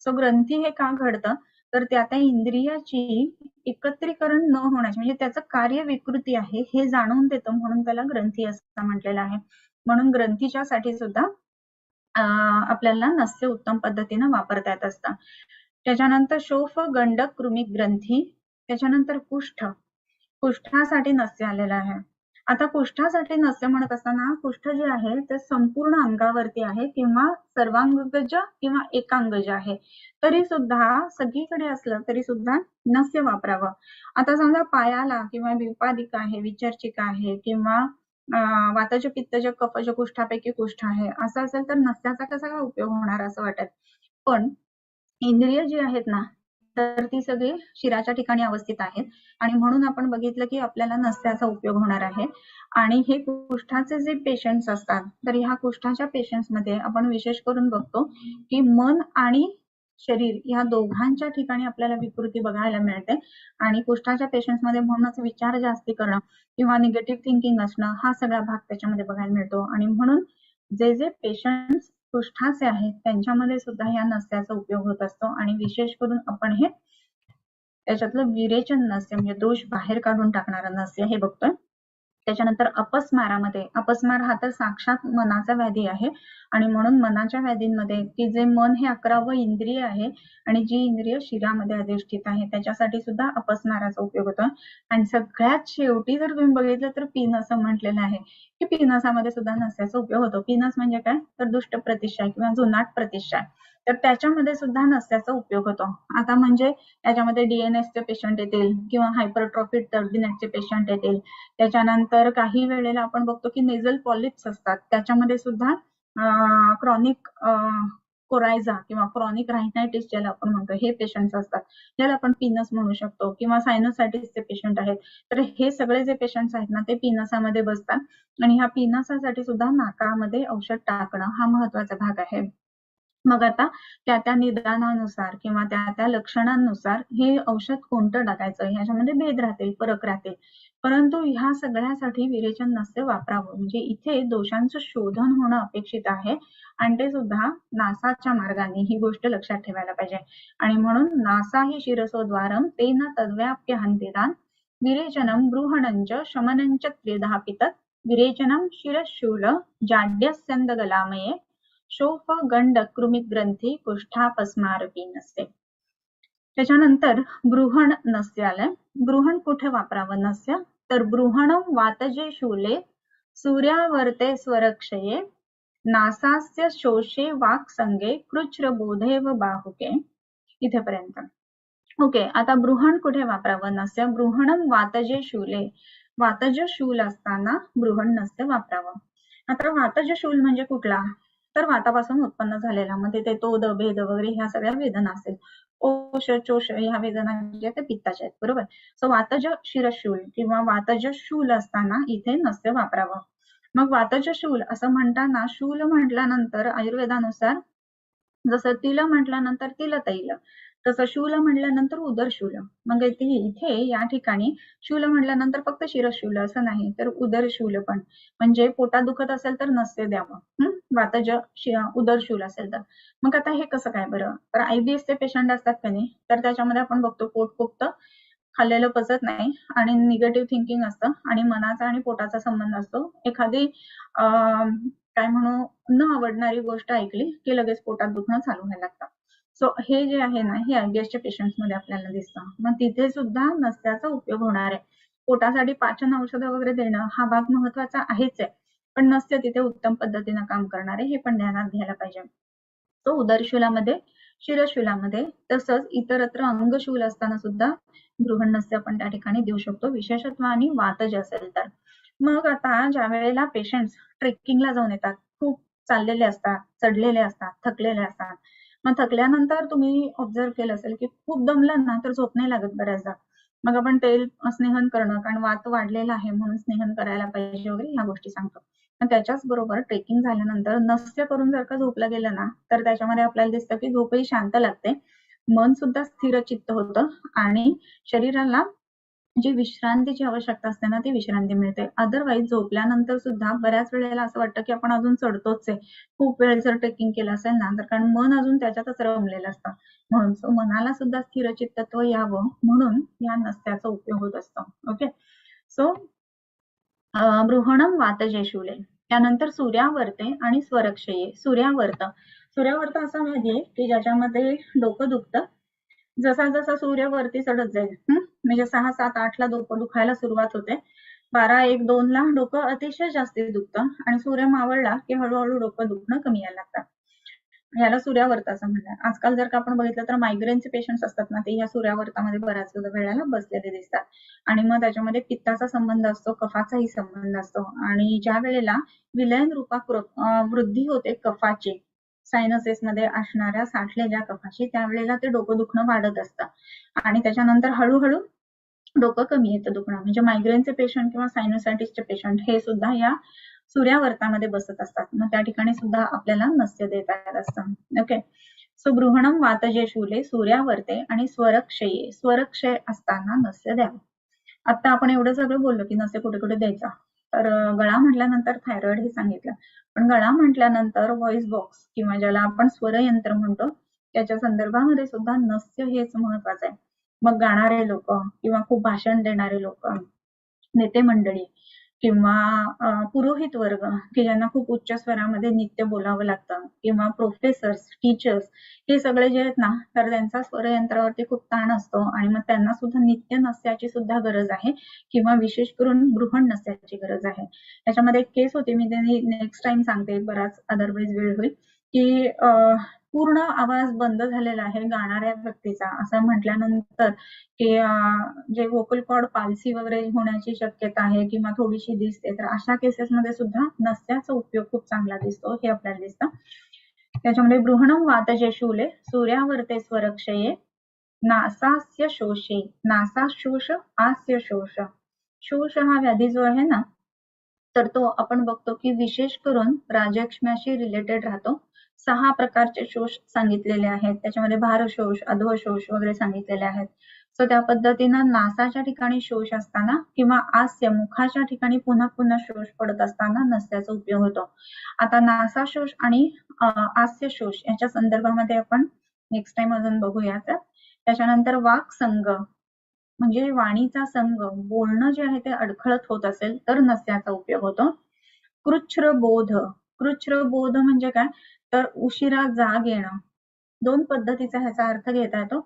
सो ग्रंथी हे का घडतं तर त्या इंद्रियाची एकत्रीकरण न होण्याची म्हणजे त्याचं कार्य विकृती आहे हे जाणून देतं म्हणून त्याला ग्रंथी असं म्हटलेलं आहे. म्हणून ग्रंथीच्या साठी सुद्धा आपल्याला नस्य उत्तम पद्धतीनं वापरता येत असतं. त्याच्यानंतर शोफ गंडक कृमिक ग्रंथी. त्याच्यानंतर कुष्ठ. कुष्ठासाठी नस्य आलेला आहे. आता कुष्ठासाठी नस्य म्हणत असताना कुष्ठ जे आहे ते संपूर्ण अंगावरती आहे किंवा सर्वांगज किंवा एकांगज आहे. तरी सुद्धा सगळीकडे असलं तरी सुद्धा नस्य वापरावं. आता समजा पायाला किंवा विपादिका आहे, विचर्चिका आहे किंवा वातज पित्तज कफज कुष्ठापैकी कुष्ठ आहे असं असेल तर नस्याचा कसा काय उपयोग होणार असं वाटेल. पण इंद्रिय जी आहेत ना तर ती सगळी शिराच्या ठिकाणी अवस्थित आहेत आणि म्हणून आपण बघितलं की आपल्याला नस्याचा उपयोग होणार आहे. आणि हे कुष्ठाचे जे पेशंट्स असतात तर ह्या कुष्ठाच्या पेशंट्स मध्ये आपण विशेष करून बघतो की मन आणि शरीर या दोघांच्या ठिकाणी आपल्याला विकृती बघायला मिळते. आणि कुष्ठाच्या पेशंट्स मध्ये म्हणूनच विचार जास्ती करणं किंवा निगेटिव्ह थिंकिंग असणं हा सगळा भाग त्याच्यामध्ये बघायला मिळतो. आणि म्हणून जे जे पेशंट्स कुष्ठाचे आहेत त्यांच्यामध्ये सुद्धा या नस्याचा उपयोग होत असतो. आणि विशेष करून आपण हे त्याच्यातलं विरेचन नस्य म्हणजे दोष बाहेर काढून टाकणारा नस्य हे बघतोय. त्याच्यानंतर अपस्मारामध्ये, अपस्मार हा तर साक्षात मनाचा व्याधी आहे आणि म्हणून मनाच्या व्याधींमध्ये की जे मन हे 11वं इंद्रिय आहे आणि जी इंद्रिय शिरामध्ये अधिष्ठित आहे त्याच्यासाठी सुद्धा अपस्माराचा उपयोग होतो. आणि सगळ्यात शेवटी जर तुम्ही बघितलं तर पीनस असं म्हटलेलं आहे की पीनसामध्ये सुद्धा नस्याचा उपयोग होतो. पीनस म्हणजे काय तर दुष्ट प्रतिष्ठा किंवा जुनाट प्रतिष्ठा, तर त्याच्यामध्ये सुद्धा नस्याचा उपयोग होतो. आता म्हणजे त्याच्यामध्ये डीएनएसचे पेशंट येतील किंवा हायपरट्रॉफिक टर्बिनेटचे पेशंट येतील. त्याच्यानंतर काही वेळेला आपण बघतो की नेझल पॉलिप्स असतात त्याच्यामध्ये सुद्धा क्रॉनिक कोरायझा किंवा क्रॉनिक रायनायटिस ज्याला आपण म्हणतो हे पेशंट्स असतात, ज्याला आपण पीनस म्हणू शकतो किंवा सायनोसायटिसचे पेशंट आहेत. तर हे सगळे जे पेशंट्स आहेत ना ते पीनसामध्ये बसतात आणि ह्या पीनसासाठी सुद्धा नाकामध्ये औषध टाकणं हा महत्वाचा भाग आहे. मग आता त्या निदानानुसार किंवा त्या लक्षणांनुसार हे औषध कोणतं टाकायचं ह्याच्यामध्ये भेद राहतील, फरक राहतील. परंतु ह्या सगळ्यासाठी विरेचन नस्य वापरावं. म्हणजे इथे दोषांचं शोधन होणं अपेक्षित आहे आणि ते सुद्धा नासाच्या मार्गाने, ही गोष्ट लक्षात ठेवायला पाहिजे. आणि म्हणून नासा हि शिरसोद्वारम तेन तद्व्याप्य हंतिदान विरेचनम गृहणंच शमनंच त्रिधा पितत् विरेचनम शिरशूल जाड्यस्यंदगलामये शोफ गंड कृमिक ग्रंथी कुष्ठापस्मारपी नस्य. त्याच्यानंतर गृहण नस्य आलंय. गृहण कुठे वापरावं नस्य तर गृहणम वातजे शूले सूर्यावर्ते स्वरक्षये नासास्य शोषे वाक्संगे कृच्छ्रबोधे व बाहुके. इथेपर्यंत ओके. आता गृहण कुठे वापरावं नस्य गृहणम वातजे शूले, वातज शूल असताना गृहण नस्य वापरावं. आता वातज शूल म्हणजे कुठला तर वातापासून उत्पन्न झालेला, मध्ये ते तोद भेद वगैरे ह्या सगळ्या वेदना असेल. ओष चोष ह्या वेदना ज्या त्या पित्ताच्या आहेत, बरोबर. सो वातज शिरशूल किंवा वातज शूल असताना इथे नस्य वापरावं. मग वातज शूल असं म्हणताना शूल म्हटल्यानंतर आयुर्वेदानुसार जसं तिल म्हटल्यानंतर तिल तैल, तसं शूल म्हटल्यानंतर उदरशूल. मग इथे या ठिकाणी शूल म्हटल्यानंतर फक्त शिरशूल असं नाही तर उदरशूल पण, म्हणजे पोटात दुखत असेल तर नस्य द्यावं. वातज उदरशूल असेल तर. मग आता हे कसं काय बरं तर IBS चे पेशंट असतात का नाही तर त्याच्यामध्ये आपण बघतो पोट फुगतं, खाल्लेलं पचत नाही आणि निगेटिव्ह थिंकिंग असतं आणि मनाचा आणि पोटाचा संबंध असतो. एखादी काय म्हणू न आवडणारी गोष्ट ऐकली की लगेच पोटात दुखणं चालू व्हायला लागतं. सो हे जे आहे ना हे IBSच्या पेशंट्स मध्ये आपल्याला दिसतं. मग तिथे सुद्धा नस्याचा उपयोग होणार आहे. पोटासाठी पाचन औषधं वगैरे देणं हा भाग महत्वाचा आहेच आहे, पण नस्य तिथे उत्तम पद्धतीनं काम करणार आहे हे पण ध्यानात घ्यायला पाहिजे. तो उदरशूलामध्ये, शिरशूलामध्ये तसंच इतरत्र अंगशूल असताना सुद्धा गृहण नस्य आपण त्या ठिकाणी देऊ शकतो, विशेषत्वाने वातज असेल तर. मग आता ज्या वेळेला पेशंट्स ट्रेकिंगला जाऊन येतात, खूप चाललेले असतात, चढलेले असतात, थकलेले असतात. मग थकल्यानंतर तुम्ही ऑब्झर्व केलं असेल की खूप दमलं ना तर झोप नाही लागत बऱ्याचदा. मग आपण तेल स्नेहन करणं, कारण वात वाढलेला आहे म्हणून स्नेहन करायला पाहिजे वगैरे ह्या गोष्टी सांगतो. त्याच्याच बरोबर ट्रेकिंग झाल्यानंतर नस्य करून जर का झोपलं गेलं ना तर त्याच्यामध्ये आपल्याला दिसतं की झोपही शांत लागते, मन सुद्धा स्थिर चित्त होतं आणि शरीराला जी विश्रांतीची आवश्यकता असते ना ती विश्रांती मिळते. अदरवाईज झोपल्यानंतर सुद्धा बऱ्याच वेळेला असं वाटतं की आपण अजून चढतोच आहे. खूप वेळ जर ट्रेकिंग केलं असेल ना तर कारण मन अजून त्याच्यातच रमलेलं असतं. म्हणून मनाला सुद्धा स्थिरचित्तत्व यावं म्हणून या नस्याचा उपयोग होत असतो. ओके. सो बृहणम वातजे शूले. त्यानंतर सूर्यावर्ते आणि स्वरक्षये. सूर्यावर्त, सूर्यावर्त असा व्याधी आहे की ज्याच्यामध्ये डोकं दुखतं, जसा जसा सूर्य वरती चढत जाईल म्हणजे 6, 7, 8 ला डोकं दुखायला सुरुवात होते. 12, 1, 2 ला डोकं अतिशय जास्ती दुखतं आणि सूर्य मावळला की हळूहळू डोकं दुखणं कमी यायला लागतं. याला सूर्यावर्त असं म्हणतात. आजकाल जर का आपण बघितलं तर मायग्रेनचे पेशंट्स असतात ना, ते या सूर्यावर्तामध्ये बऱ्याच वेळेला बसलेले दिसतात. आणि मग त्याच्यामध्ये पित्ताचा संबंध असतो, कफाचाही संबंध असतो. आणि ज्या वेळेला विलयन रूपात वृद्धी होते कफाची, सायनसेसमध्ये असणाऱ्या साठलेल्या कफाची, त्यावेळेला ते डोकं दुखणं वाढत असतं. आणि त्याच्यानंतर हळूहळू डोकं कमी येतं दुखणं. म्हणजे मायग्रेनचे पेशंट किंवा सायनोसायटिसचे पेशंट हे सुद्धा या सूर्यावर्तामध्ये बसत असतात. मग त्या ठिकाणी सुद्धा आपल्याला नस्य देता येत असतं. ओके. सो बृहणम वातजे शूले सूर्यावर्ते आणि स्वरक्षये, स्वरक्षय असताना नस्य द्यावं. आता आपण एवढं सगळं बोललो की नस्य कुठे कुठे द्यायचा. तर गळा म्हटल्यानंतर थायरॉइड हे सांगितलं, पण गळा म्हटल्यानंतर व्हॉइस बॉक्स किंवा ज्याला आपण स्वरयंत्र म्हणतो त्याच्या संदर्भामध्ये सुद्धा नस्य हेच महत्वाचं आहे. मग गाणारे लोक किंवा खूप भाषण देणारे लोक, नेते मंडळी किंवा पुरोहित वर्ग की ज्यांना खूप उच्च स्वरामध्ये नित्य बोलावं लागतं, किंवा प्रोफेसर्स, टीचर्स, हे सगळे जे आहेत ना, तर त्यांचा स्वरयंत्रावरती खूप ताण असतो आणि मग त्यांना सुद्धा नित्य नस्याची सुद्धा गरज आहे किंवा विशेष करून बृहण नस्याची गरज आहे. त्याच्यामध्ये एक केस होती, मी त्यांनी नेक्स्ट टाइम सांगते, बराच अदरवाईज वेळ होईल, की पूर्ण आवाज बंद झालेला आहे गाणाऱ्या व्यक्तीचा असं म्हटल्यानंतर की जे व्होकल कॉर्ड पाल्सी वगैरे होण्याची शक्यता आहे किंवा थोडीशी दिसते, तर अशा केसेसमध्ये सुद्धा नस्याचा उपयोग खूप चांगला दिसतो, हे आपल्याला दिसतं. त्याच्यामध्ये बृहणम वातजे शूले सूर्यावर्ते स्वरक्षये नासास्य शोषे, नासाशोष, आस्य शोष. शोष हा व्याधी जो आहे ना, तर तो आपण बघतो की विशेष करून राजक्ष्म्याशी रिलेटेड राहतो. 6 प्रकारचे शोष सांगितलेले आहेत. त्याच्यामध्ये भारशोष, अधोशोष वगैरे सांगितलेले आहेत. सो त्या पद्धतीनं नासाच्या ठिकाणी शोष असताना किंवा आस्य मुखाच्या ठिकाणी पुन्हा पुन्हा शोष पडत असताना नस्याचा उपयोग होतो. आता नासाशोष आणि आस्य शोष याच्या संदर्भामध्ये आपण नेक्स्ट टाइम अजून बघूयात. त्याच्यानंतर वाक संग म्हणजे वाणीचा संग, बोलणं जे आहे ते अडखळत होत असेल तर नस्याचा उपयोग होतो. कृच्छ्रबोध, कृच्छ्रबोध म्हणजे काय, तर उशिरा जाग येणं. 2 पद्धतीचा ह्याचा अर्थ घेता येतो.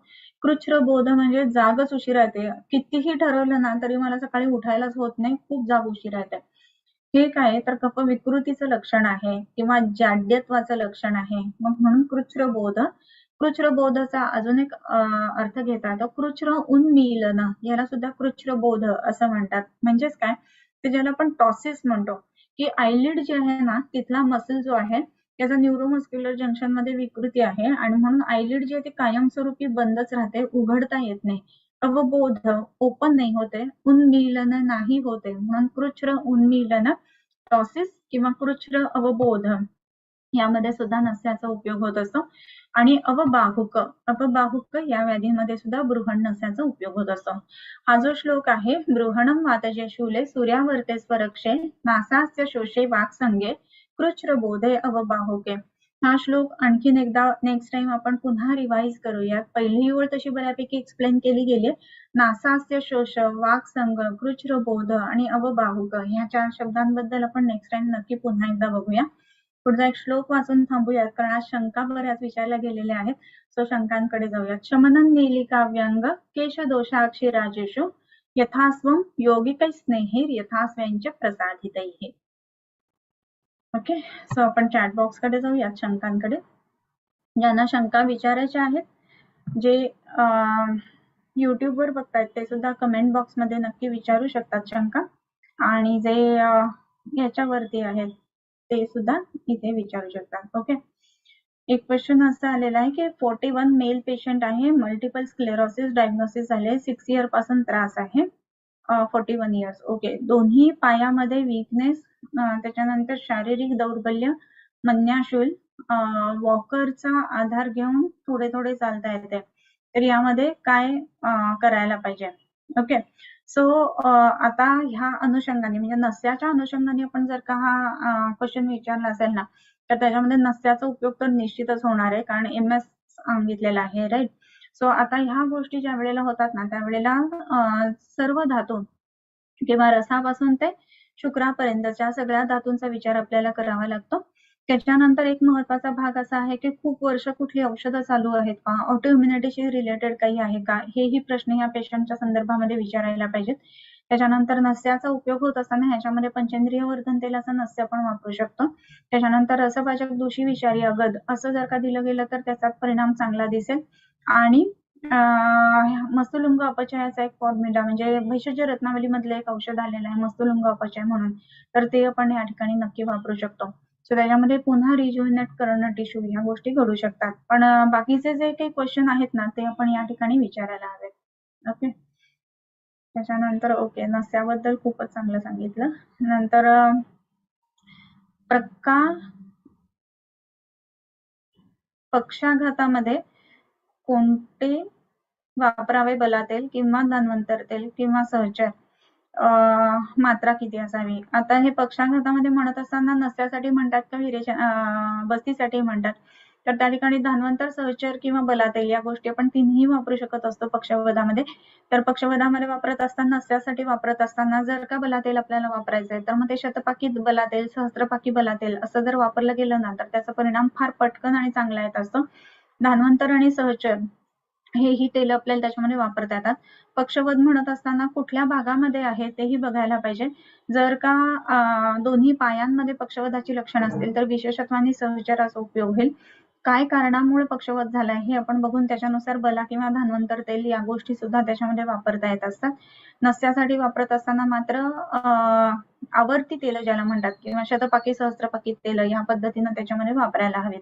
कृच्छ्रबोध म्हणजे जागच उशिरा येते, कितीही ठरवलं ना तरी मला सकाळी उठायलाच होत नाही, खूप जाग उशिरा येते. हे काय तर कफविकृतीचं लक्षण आहे किंवा जाड्यत्वाचं लक्षण आहे. मग म्हणून कृच्छ्रबोध. कृच्छ्रबोधचा अजून एक अर्थ घेता येतो, कृच्छ्र उन्मीलन, याला सुद्धा कृच्छ्रबोध असं म्हणतात. म्हणजेच काय, ते ज्याला आपण टॉसिस म्हणतो, की आयलिड जे आहे ना तिथला मसल जो आहे त्याचा न्यूरोमस्क्युलर जंक्शन मध्ये विकृती आहे आणि म्हणून आयलिड जे आहे ते कायमस्वरूपी बंदच राहते, उघडता येत नाही. अवबोध ओपन नाही होते, उन्मीलन नाही होते, म्हणून कृच्छ्र उन्मीलन, टॉसिस किंवा कृच्छ्र अवबोध यामध्ये सुद्धा नस्याचा उपयोग होत असतो. आणि अवबाहुक, अपबाहुक या व्याधीमध्ये सुद्धा बृहण नस्याचा उपयोग होत असतो. हा जो श्लोक आहे, बृहणम वातजे शूले सूर्यावर्ते स्वरक्षे नासास्य शोषे वाक्संगे कृच्छ्रबोधे अवबाहुके. हा श्लोक आणखीन एकदा नेक्स्ट टाइम आपण पुन्हा रिवाइज करूयात. पहिली ओळ तशी बऱ्यापैकी एक्सप्लेन केली गेली. नासास्य शोष, वाक्संग, कृच्छ्रबोध आणि अवबाहुक ह्या 4 शब्दांबद्दल आपण नेक्स्ट टाइम नक्की पुन्हा एकदा बघूया. पुढचा एक श्लोक वाचून थांबूयात, कारण आज शंका बऱ्याच विचारल्या गेलेल्या आहेत. सो शंकांकडे जाऊयात. शमनं नीलिकाव्यंग केशदोषाक्षी राजेषु यथास्वं योगिकै स्नेहिर यथास्वंच प्रसादितैः. ओके. सो आपण चॅट बॉक्स कडे जाऊयात, शंकांकडे. ज्यांना शंका विचारायच्या आहेत, जे युट्यूब वर बघतायत ते सुद्धा कमेंट बॉक्स मध्ये नक्की विचारू शकतात शंका, आणि जे याच्यावरती आहेत ते सुद्धा इथे विचारू शकतात. ओके. एक क्वेश्चन असा आलेला आहे की 41 मेल पेशंट आहे, मल्टिपल स्क्लेरोसिस डायग्नोसिस झाले, 6 इयर पासून त्रास आहे, 41 इयर्स. ओके. दोन्ही पायामध्ये वीकनेस, त्याच्यानंतर शारीरिक दौर्बल्य, मन्याशूल, वॉकरचा आधार घेऊन थोडे थोडे चालता येते, तर यामध्ये काय करायला पाहिजे. ओके. सो आता ह्या अनुषंगाने म्हणजे नस्याच्या अनुषंगाने आपण जर का हा क्वेश्चन विचारला असेल ना, तर त्याच्यामध्ये नस्याचा उपयोग तर निश्चितच होणार आहे, कारण MS सांगितलेला आहे, राईट. सो आता ह्या गोष्टी ज्या वेळेला होतात ना त्यावेळेला सर्व धातू किंवा रसापासून ते शुक्रापर्यंतच्या सगळ्या धातूंचा विचार आपल्याला करावा लागतो. त्याच्यानंतर एक महत्वाचा भाग असा आहे की खूप वर्ष कुठली औषधं चालू आहेत का, ऑटोइम्युनिटीशी रिलेटेड काही आहे का, हेही प्रश्न या पेशंटच्या संदर्भामध्ये विचारायला पाहिजेत. त्याच्यानंतर नस्याचा उपयोग होत असताना ह्याच्यामध्ये पंचेंद्रिय वर्धन तेलाचा नस्य आपण वापरू शकतो. त्याच्यानंतर रसभाजक, दूषी, विषारी, अगद असं जर का दिलं गेलं तर त्याचा परिणाम चांगला दिसेल. आणि मस्तुलिंग अपचयाचा एक फॉर्म्युला म्हणजे भैषज रत्नावली मधलं एक औषध आलेलं आहे मस्तुलिंग अपचय म्हणून, तर ते आपण या ठिकाणी नक्की वापरू शकतो. सो त्याच्यामध्ये पुन्हा रिज्युनेट करणं टिश्यू ह्या गोष्टी घडू शकतात. पण बाकीचे जे काही क्वेश्चन आहेत ना ते आपण या ठिकाणी विचारायला हवेत. ओके. त्याच्यानंतर ओके, नस्याबद्दल खूपच चांगलं सांगितलं. नंतर पक्षाघातामध्ये कोणते वापरावे, बलातेल किंवा धन्वंतर तेल किंवा सहचर, मात्रा किती असावी. आता हे पक्षाघातामध्ये म्हणत असताना नस्यासाठी म्हणतात का बस्तीसाठी म्हणतात, तर त्या ठिकाणी धन्वंतर, सहचर किंवा बलातेल या गोष्टी आपण तिन्ही वापरू शकत असतो पक्षवधामध्ये. तर पक्षवधामध्ये वापरत असताना, नस्यासाठी वापरत असताना जर का बलातेल आपल्याला वापरायचं आहे तर मग ते शतपाकी बलातेल, सहस्त्रपाकी बलातेल असं जर वापरलं गेलं ना तर त्याचा परिणाम फार पटकन आणि चांगला येत असतो. धन्वंतर आणि सहचर हेही तेल आपल्याला त्याच्यामध्ये वापरता येतात. पक्षवध म्हणत असताना कुठल्या भागामध्ये आहे तेही बघायला पाहिजे. जर का दोन्ही पायांमध्ये पक्षवधाची लक्षणं असतील तर विशेषत्वाने सहचराचा उपयोग होईल. काय कारणामुळे पक्षवध झालाय हे आपण बघून त्याच्यानुसार बला किंवा धन्वंतर तेल या गोष्टी सुद्धा त्याच्यामध्ये वापरता येत असतात. नस्यासाठी वापरत असताना मात्र आवर्ती तेल ज्याला म्हणतात किंवा शतपाकी, सहस्त्रपाकी तेल या पद्धतीनं त्याच्यामध्ये वापरायला हवेत.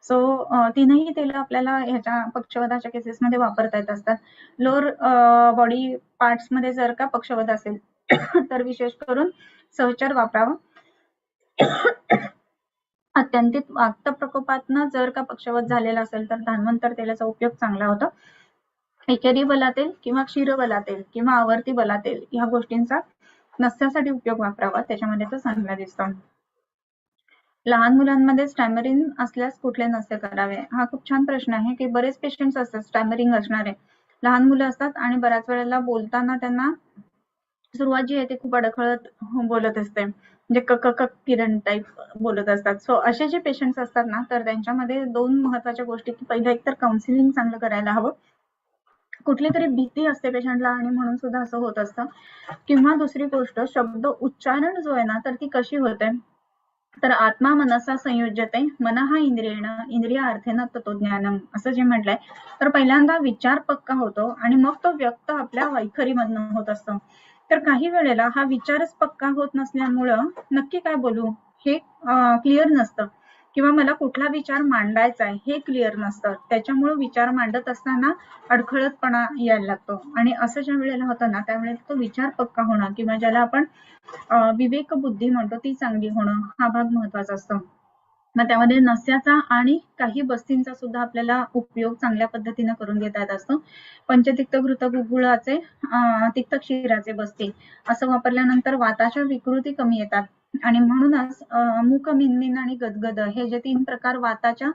सो तीनही तेल आपल्याला ह्याच्या पक्षवधाच्या केसेसमध्ये वापरता येत असतात. लोअर बॉडी पार्ट्स मध्ये जर का पक्षवध असेल तर विशेष करून सहचर वापरावं. अत्यंतिक वाक्त प्रकोपातनं जर का पक्षवध झालेला असेल तर धन्वंतर तेलाचा उपयोग चांगला होतो. एकेरी बलातेल किंवा क्षीर बलातेल किंवा आवर्ती बलातेल ह्या गोष्टींचा नस्यासाठी उपयोग वापरावा, त्याच्यामध्ये तो चांगला दिसतो. लहान मुलांमध्ये स्टॅमरिंग असल्यास कुठले नस्य करावे, हा खूप छान प्रश्न आहे की बरेच पेशंट्स असतात स्टॅमरिंग असणारे, लहान मुलं असतात आणि बऱ्याच वेळेला बोलताना त्यांना सुरुवात जी आहे ती खूप अडखळत बोलत असते, म्हणजे क किरण टाईप बोलत असतात. सो असे जे पेशंट्स असतात ना तर त्यांच्यामध्ये दोन महत्वाच्या गोष्टी, की पहिलं एक तर काउन्सिलिंग चांगलं करायला हवं, कुठली तरी भीती असते पेशंटला आणि म्हणून सुद्धा असं होत असतं. किंवा दुसरी गोष्ट, शब्द उच्चारण जो आहे ना तर ती कशी होते, तर आत्मा मनसा संयुज्यते, मन हा इंद्रियेण, इंद्रिया अर्थेन ततो ज्ञानम असं जे म्हटलंय, तर पहिल्यांदा विचार पक्का होतो आणि मग तो व्यक्त आपल्या वैखरीमधनं होत असतो. तर काही वेळेला हा विचारच पक्का होत नसल्यामुळं नक्की काय बोलू हे क्लिअर नसतं, किंवा मला कुठला विचार मांडायचा आहे हे क्लिअर नसतं, त्याच्यामुळे विचार मांडत असताना अडखळतपणा यायला लागतो. आणि असं ज्या वेळेला होतं ना त्यावेळेला तो विचार पक्का होणं किंवा ज्याला आपण विवेक बुद्धी म्हणतो ती चांगली होणं हा भाग महत्वाचा असतो. मग त्यामध्ये नस्याचा आणि काही बस्तींचा सुद्धा आपल्याला उपयोग चांगल्या पद्धतीने करून घेता येत असतो. पंचतिक्त घृत गुगुळाचे, तिक्त क्षीराचे बस्ती असं वापरल्यानंतर वाताच्या विकृती कमी येतात. आणि म्हणूनच मूक, मिनमिन आणि गदगद हे जे 3 प्रकार वाताच्या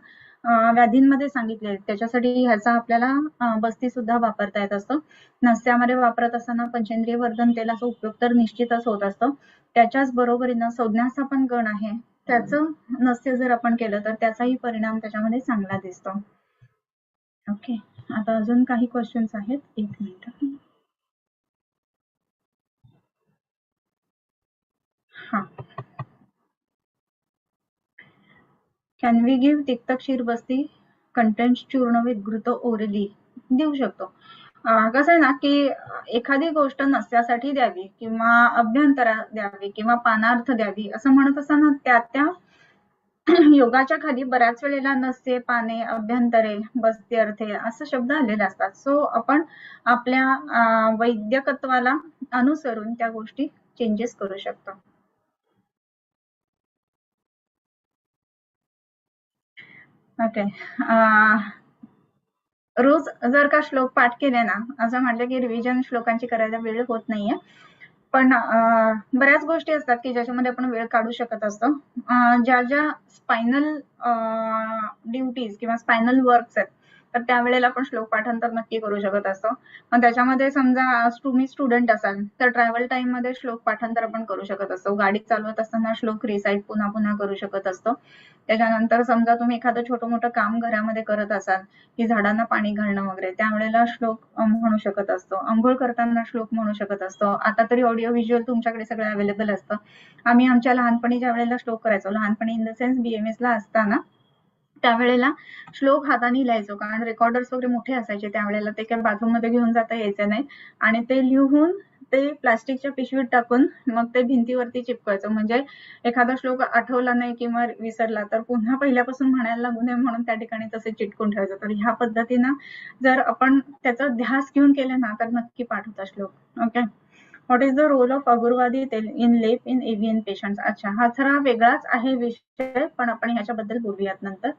व्याधींमध्ये सांगितले त्याच्यासाठी ह्याचा आपल्याला बस्ती सुद्धा वापरता येत असतो. नस्यामध्ये वापरत असताना पंचेंद्रिय वर्धन तेलाचा उपयोग तर निश्चितच होत असतो. त्याच्याच बरोबरीनं संज्ञाचा पण गण आहे, त्याचं नस्य जर आपण केलं तर त्याचाही परिणाम त्याच्यामध्ये चांगला दिसतो. ओके, आता अजून काही क्वेश्चन्स आहेत, एक मिनिट. हा, कॅन वी गिव्ह तिक्त क्षीर बस्ती कंटेंट्स चूर्ण विथ घृत ओरली, देऊ शकतो. कसं आहे ना की एखादी गोष्ट नस्यासाठी द्यावी किंवा अभ्यंतरा द्यावी किंवा पानार्थ द्यावी असं म्हणत असताना त्या योगाच्या खाली बऱ्याच वेळेला नस्ये, पाने, अभ्यंतरे, बस्ती, अर्थे असं शब्द आलेले असतात. सो आपण आपल्या वैद्यकत्वाला अनुसरून त्या गोष्टी चेंजेस करू शकतो. ओके, रोज जर का श्लोक पाठ केले ना, असं म्हटलं की रिव्हिजन श्लोकांची करायला वेळ होत नाहीये, पण बऱ्याच गोष्टी असतात की ज्याच्यामध्ये आपण वेळ काढू शकत असतो. ज्या ज्या स्पायनल ड्युटीज किंवा स्पायनल वर्क्स आहेत तर त्यावेळेला आपण श्लोक पाठांतर नक्की करू शकत असतो. मग त्याच्यामध्ये समजा तुम्ही स्टुडंट असाल तर ट्रॅव्हल टाइम मध्ये श्लोक पाठांतर आपण करू शकत असतो. गाडीत चालवत असताना श्लोक रिसाईट पुन्हा पुन्हा करू शकत असतो. त्याच्यानंतर समजा तुम्ही एखादं छोटं मोठं काम घरामध्ये करत असाल की झाडांना पाणी घालणं वगैरे, त्यावेळेला श्लोक म्हणू शकत असतो. अंघोळ करताना श्लोक म्हणू शकत असतो. आता तरी ऑडिओ व्हिज्युअल तुमच्याकडे सगळं अवेलेबल असतं. आम्ही आमच्या लहानपणी ज्या वेळेला श्लोक करायचो, लहानपणी इन द सेन्स BMS ला असताना, त्यावेळेला श्लोक हाताने लिहायचो, कारण रेकॉर्डर्स वगैरे मोठे असायचे त्यावेळेला, ते काही बाथरूम मध्ये घेऊन जाता यायचं नाही, आणि ते लिहून ते प्लास्टिकच्या पिशवीत टाकून मग ते भिंतीवरती चिपकायचं. म्हणजे एखादा श्लोक आठवला नाही किंवा विसरला तर पुन्हा पहिल्यापासून म्हणायला लागू नये म्हणून त्या ठिकाणी तसे चिटकून ठेवायचं. तर ह्या पद्धतीनं जर आपण त्याचा ध्यास घेऊन केलं ना तर नक्की पाठ होता श्लोक. Okay. What is the role of अगरवादी तेल इन लेप इन एव्हियन पेशंट्स. अच्छा, हा जरा वेगळाच आहे विषय, पण आपण ह्याच्याबद्दल बोलूयात नंतर.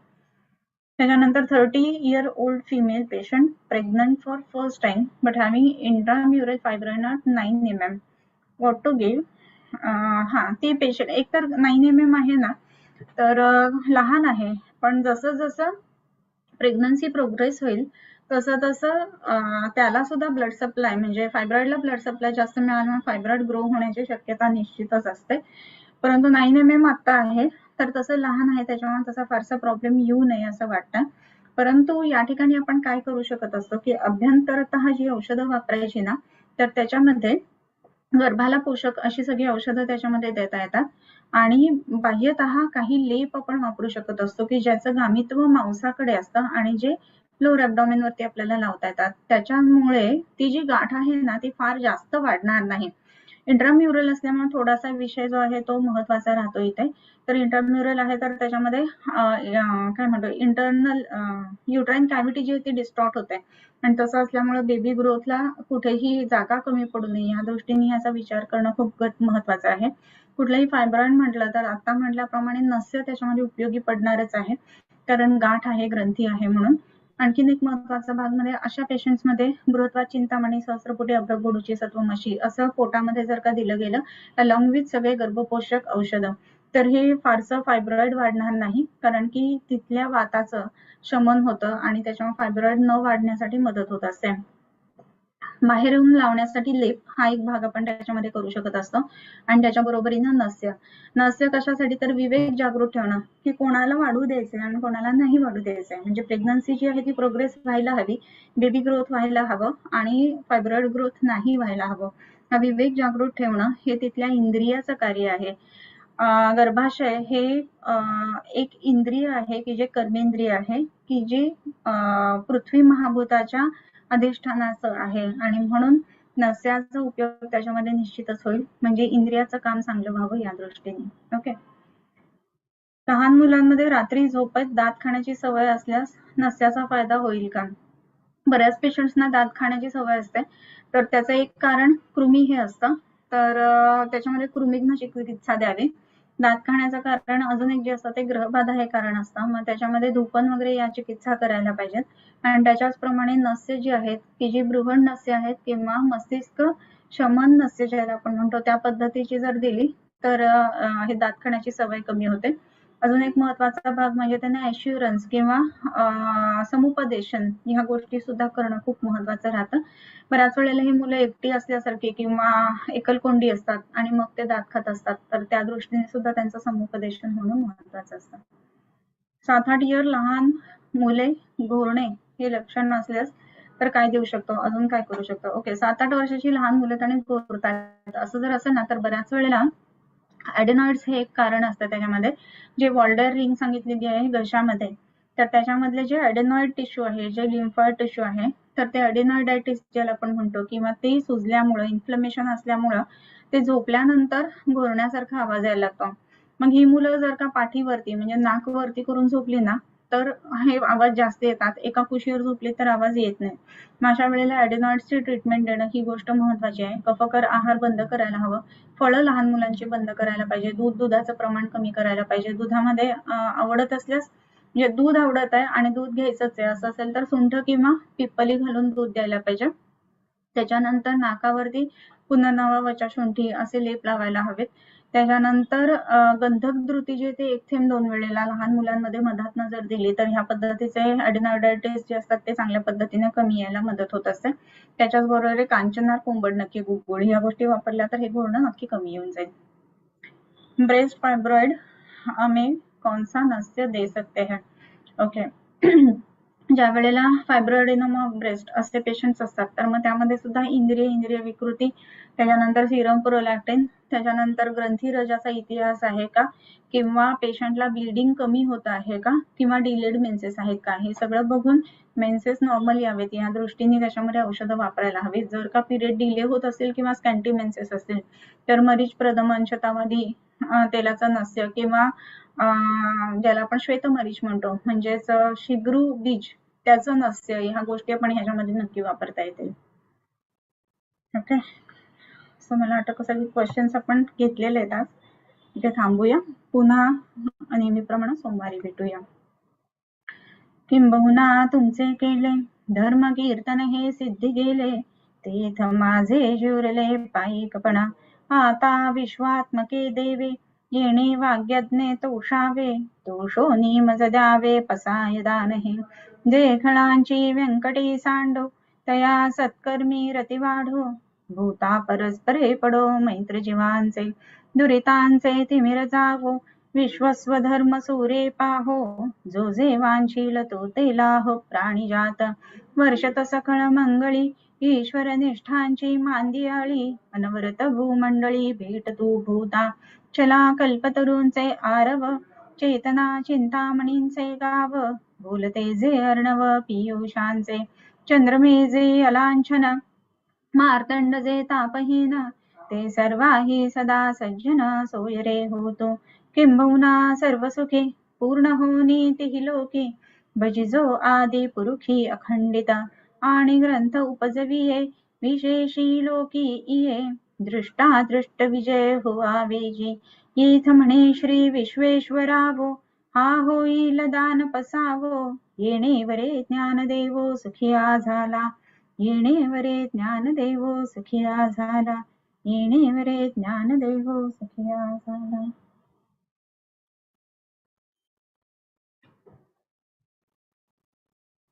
त्याच्यानंतर 30-year-old female patient pregnant for first time but having intramural fibroid at 9 mm. What to give? हा, ती पेशंट एकतर 9 mm आहे ना, तर लहान आहे, पण जसं जसं प्रेग्नन्सी प्रोग्रेस होईल तसं तसं त्याला सुद्धा ब्लड सप्लाय, म्हणजे फायब्रॉइडला ब्लड सप्लाय जास्त मिळाल्यामुळे फायब्रॉइड ग्रो होण्याची शक्यता निश्चितच असते. परंतु 9 mm आता आहे तर तसं लहान आहे, त्याच्यामुळे तसा फारसा प्रॉब्लेम येऊ नये असं वाटतं. परंतु या ठिकाणी आपण काय करू शकत असतो की अभ्यंतरतः जी औषधं वापरायची ना, तर त्याच्यामध्ये गर्भाला पोषक अशी सगळी औषधं त्याच्यामध्ये देता येतात, आणि बाह्यतः काही लेप आपण वापरू शकत असतो की ज्याचं गामित्व मांसाकडे असतं आणि जे लोअर ॲब्डॉमेन वरती आपल्याला लावता येतात. त्याच्यामुळे ती जी गाठ आहे ना ती फार जास्त वाढणार नाही. इंट्राम्युरल असल्यामुळे थोडासा विषय जो आहे तो महत्वाचा राहतो इथे. तर इंट्राम्युरल आहे तर त्याच्यामध्ये काय म्हणतो, इंटरनल युट्राईन कॅव्हिटी जी ती डिस्टॉर्ट होते, आणि तसं असल्यामुळे बेबी ग्रोथला कुठेही जागा कमी पडू नये या दृष्टीने याचा विचार करणं खूप महत्वाचं आहे. कुठलंही फायब्रॉइड म्हटलं तर आता म्हटल्याप्रमाणे नस्य त्याच्यामध्ये उपयोगी पडणारच आहे, कारण गाठ आहे, ग्रंथी आहे म्हणून. आणखीन एक महत्वाचा भाग म्हणजे अशा पेशंट्समध्ये बृहत्वाद, चिंतामणी, सहस्रपुटी, अभ्रगुडूची, सत्वमशी असं पोटामध्ये जर का दिलं गेलं अलॉंग विथ सगळे गर्भपोषक औषधं, तर हे फारसं फायब्रॉइड वाढणार नाही, कारण की तिथल्या वाताचं शमन होतं आणि त्याच्यामुळे फायब्रॉइड न वाढण्यासाठी मदत होत असते. बाहेरून लावण्यासाठी लेप हा एक भाग आपण त्याच्यामध्ये करू शकत असतो, आणि त्याच्या बरोबरीनं नस्य कशासाठी, तर विवेक जागृत ठेवणं की कोणाला वाढू द्यायचंय आणि कोणाला नाही वाढू द्यायचंय. म्हणजे प्रेग्नन्सी जी आहे ती प्रोग्रेस व्हायला हवी, बेबी ग्रोथ व्हायला हवं आणि फायब्रॉइड ग्रोथ नाही व्हायला हवं. हा विवेक जागृत ठेवणं हे तिथल्या इंद्रियाचं कार्य आहे. गर्भाशय हे एक इंद्रिय आहे की जे कर्मेंद्रिय आहे की जे पृथ्वी महाभूताच्या अधिष्ठानाचं आहे, आणि म्हणून नस्याचा उपयोग त्याच्यामध्ये निश्चितच होईल, म्हणजे इंद्रियाचं काम चांगलं व्हावं या दृष्टीने. ओके. लहान मुलांमध्ये रात्री झोपेत दात खाण्याची सवय असल्यास नस्याचा फायदा होईल का? बऱ्याच पेशंट्सना दात खाण्याची सवय असते, तर त्याचं एक कारण कृमी हे असतं, तर त्याच्यामध्ये कृमिघ्न चिकित्सा द्यावी. दात खाण्याचं कारण अजून एक जे असतं ते ग्रहबाधा हे कारण असतं, मग त्याच्यामध्ये धूपन वगैरे या चिकित्सा करायला पाहिजेत. आणि त्याच्याचप्रमाणे नस्य जी आहेत की जी बृहण नस्य आहेत किंवा मस्तिष्क शमन नस्य ज्याला आपण म्हणतो त्या पद्धतीची जर दिली तर हे दात खाण्याची सवय कमी होते. अजून एक महत्वाचा भाग म्हणजे त्यांना ॲश्युरन्स किंवा समुपदेशन ह्या गोष्टी सुद्धा करणं खूप महत्वाचं राहतं. बऱ्याच वेळेला ही मुलं एकटी असल्यासारखी किंवा एकलकोंडी असतात आणि मग ते दात खात असतात, तर त्या दृष्टीने सुद्धा त्यांचं समुपदेशन होणं महत्वाचं असतं. 7-8 इयर लहान मुले घोरणे हे लक्षण नसल्यास तर काय देऊ शकतो, अजून काय करू शकतो? ओके, 7-8 वर्षाची लहान मुलं आणि घोरतात असं जर असेल ना तर बऱ्याच वेळेला ॲडेनॉइड्स हे एक कारण असतं त्याच्यामध्ये, जे वॉल्डर रिंग सांगितलेली आहे घशामध्ये, तर त्याच्यामधले जे ॲडेनॉइड टिश्यू आहे, जे लिम्फॉइड टिश्यू आहे, तर ते ॲडेनॉइडायटिस ज्याला आपण म्हणतो किंवा ते सुजल्यामुळे, इन्फ्लमेशन असल्यामुळं ते झोपल्यानंतर घोरण्यासारखा आवाज यायला लागतो. मग ही मुलं जर का पाठीवरती म्हणजे नाक वरती करून झोपली ना तर हे आवाज जास्त येतात, एका कुशीवर झोपली तर आवाज येत नाही. मग अशा वेळेला ॲडेनॉइड्सची ट्रीटमेंट देणं ही गोष्ट महत्वाची आहे. कफकर आहार बंद करायला हवं, फळं लहान मुलांची बंद करायला पाहिजे, दुधाचं प्रमाण कमी करायला पाहिजे. दुधामध्ये आवडत असल्यास, म्हणजे दूध आवडत आहे आणि दूध घ्यायचंच आहे असं असेल तर सुंठ किंवा पिप्पली घालून दूध द्यायला पाहिजे. त्याच्यानंतर नाकावरती पुनर्नवा, वचाशुंठी असे लेप लावायला हवेत. त्याच्यानंतर गंधक द्रुती जे ते 1 थेंब 2 वेळेला लहान मुलांमध्ये मधातनं जर दिली तर ह्या पद्धतीचे ॲडेनोडायटिस जे असतात ते चांगल्या पद्धतीने कमी यायला मदत होत असते. त्याच्याच बरोबर कांचनार, कोंबड नक्की, गुळगुळ ह्या गोष्टी वापरल्या तर हे घोळणं नक्की कमी येऊन जाईल. ब्रेस्ट फायब्रॉइड हमें कौन सा नस्य दे सकते हैं? ओके. ज्या वेळेला फायब्रॉइडेनोमा ब्रेस्ट असे पेशंट्स असतात तर मग त्यामध्ये सुद्धा इंद्रिय विकृती, त्याच्यानंतर सिरम प्रोलॅक्टिन, त्याच्यानंतर ग्रंथिरजाचा इतिहास आहे का, किंवा पेशंटला ब्लिडिंग कमी होत आहे का, किंवा डिलेड मेन्सेस आहेत का, हे सगळं बघून मेन्सेस नॉर्मल यावेत या दृष्टीने त्याच्यामध्ये औषधं वापरायला हवीत. जर का पिरियड डिले होत असेल किंवा स्कॅन्टी मेन्सेस असतील तर मरीच प्रदमन, शतावधी तेलाचं नस्य किंवा ज्याला आपण श्वेतमरीच म्हणतो म्हणजेच शिग्रू बीज त्याचं नस्य, ह्या गोष्टी आपण ह्याच्यामध्ये नक्की वापरता येतील. ओके. सो मला वाटतं सगळे क्वेश्चन्स आपण घेतलेले आहेत आज. इथे थांबूया. पुन्हा नेहमीप्रमाणे सोमवारी भेटूया. किंबहुना तुमचे केले धर्म कीर्तन हे सिद्धी गेले, तेथ माझे जुरले पायिकपणा. आता विश्वात्मके देवे येणे वाग्यज्ञे तोषावे, तोषोनी मज द्यावे पसाय दानहे. जे खळांची व्यंकटी सांडो, तया सत्कर्मी रती वाढो. भूता परस्परे पडो मैत्र जीवांचे, दुरितांचे तिमिर जावो. विश्वस्वधर्म सूरे पाहो, जो जे वांछील तो ते लाहो. प्राणिजात वर्षत सकळ मंगळी, ईश्वर निष्ठांची मांदियाळी. अनवरत भूमंडळी भेट तू भूता, चला कल्पतरूंचे आरव. चेतना चिंतामणींचे गाव, बोलते जे अर्णव पियुषांचे. चंद्रमे जे अलांछन, मार्तंड जे तापहीन. ते सर्वाही सदा सज्जन, सोय रे होतो. किंबहुना सर्व सुखे पूर्ण होनी तिही लोके. भजिजो आदि पुरुषी अखंडित, आणि ग्रंथ उपजविये विशेषी लोकी इये. दृष्टा दृष्ट विजय होवावेजी, येथ म्हणे श्री विश्वेश्वरावो. हा होईल दान पसावो, येणेवरे ज्ञानदेवो सुखिया झाला. येणेवरे ज्ञानदेवो सुखिया झाला. येणेवरे ज्ञानदेवो सुखिया झाला.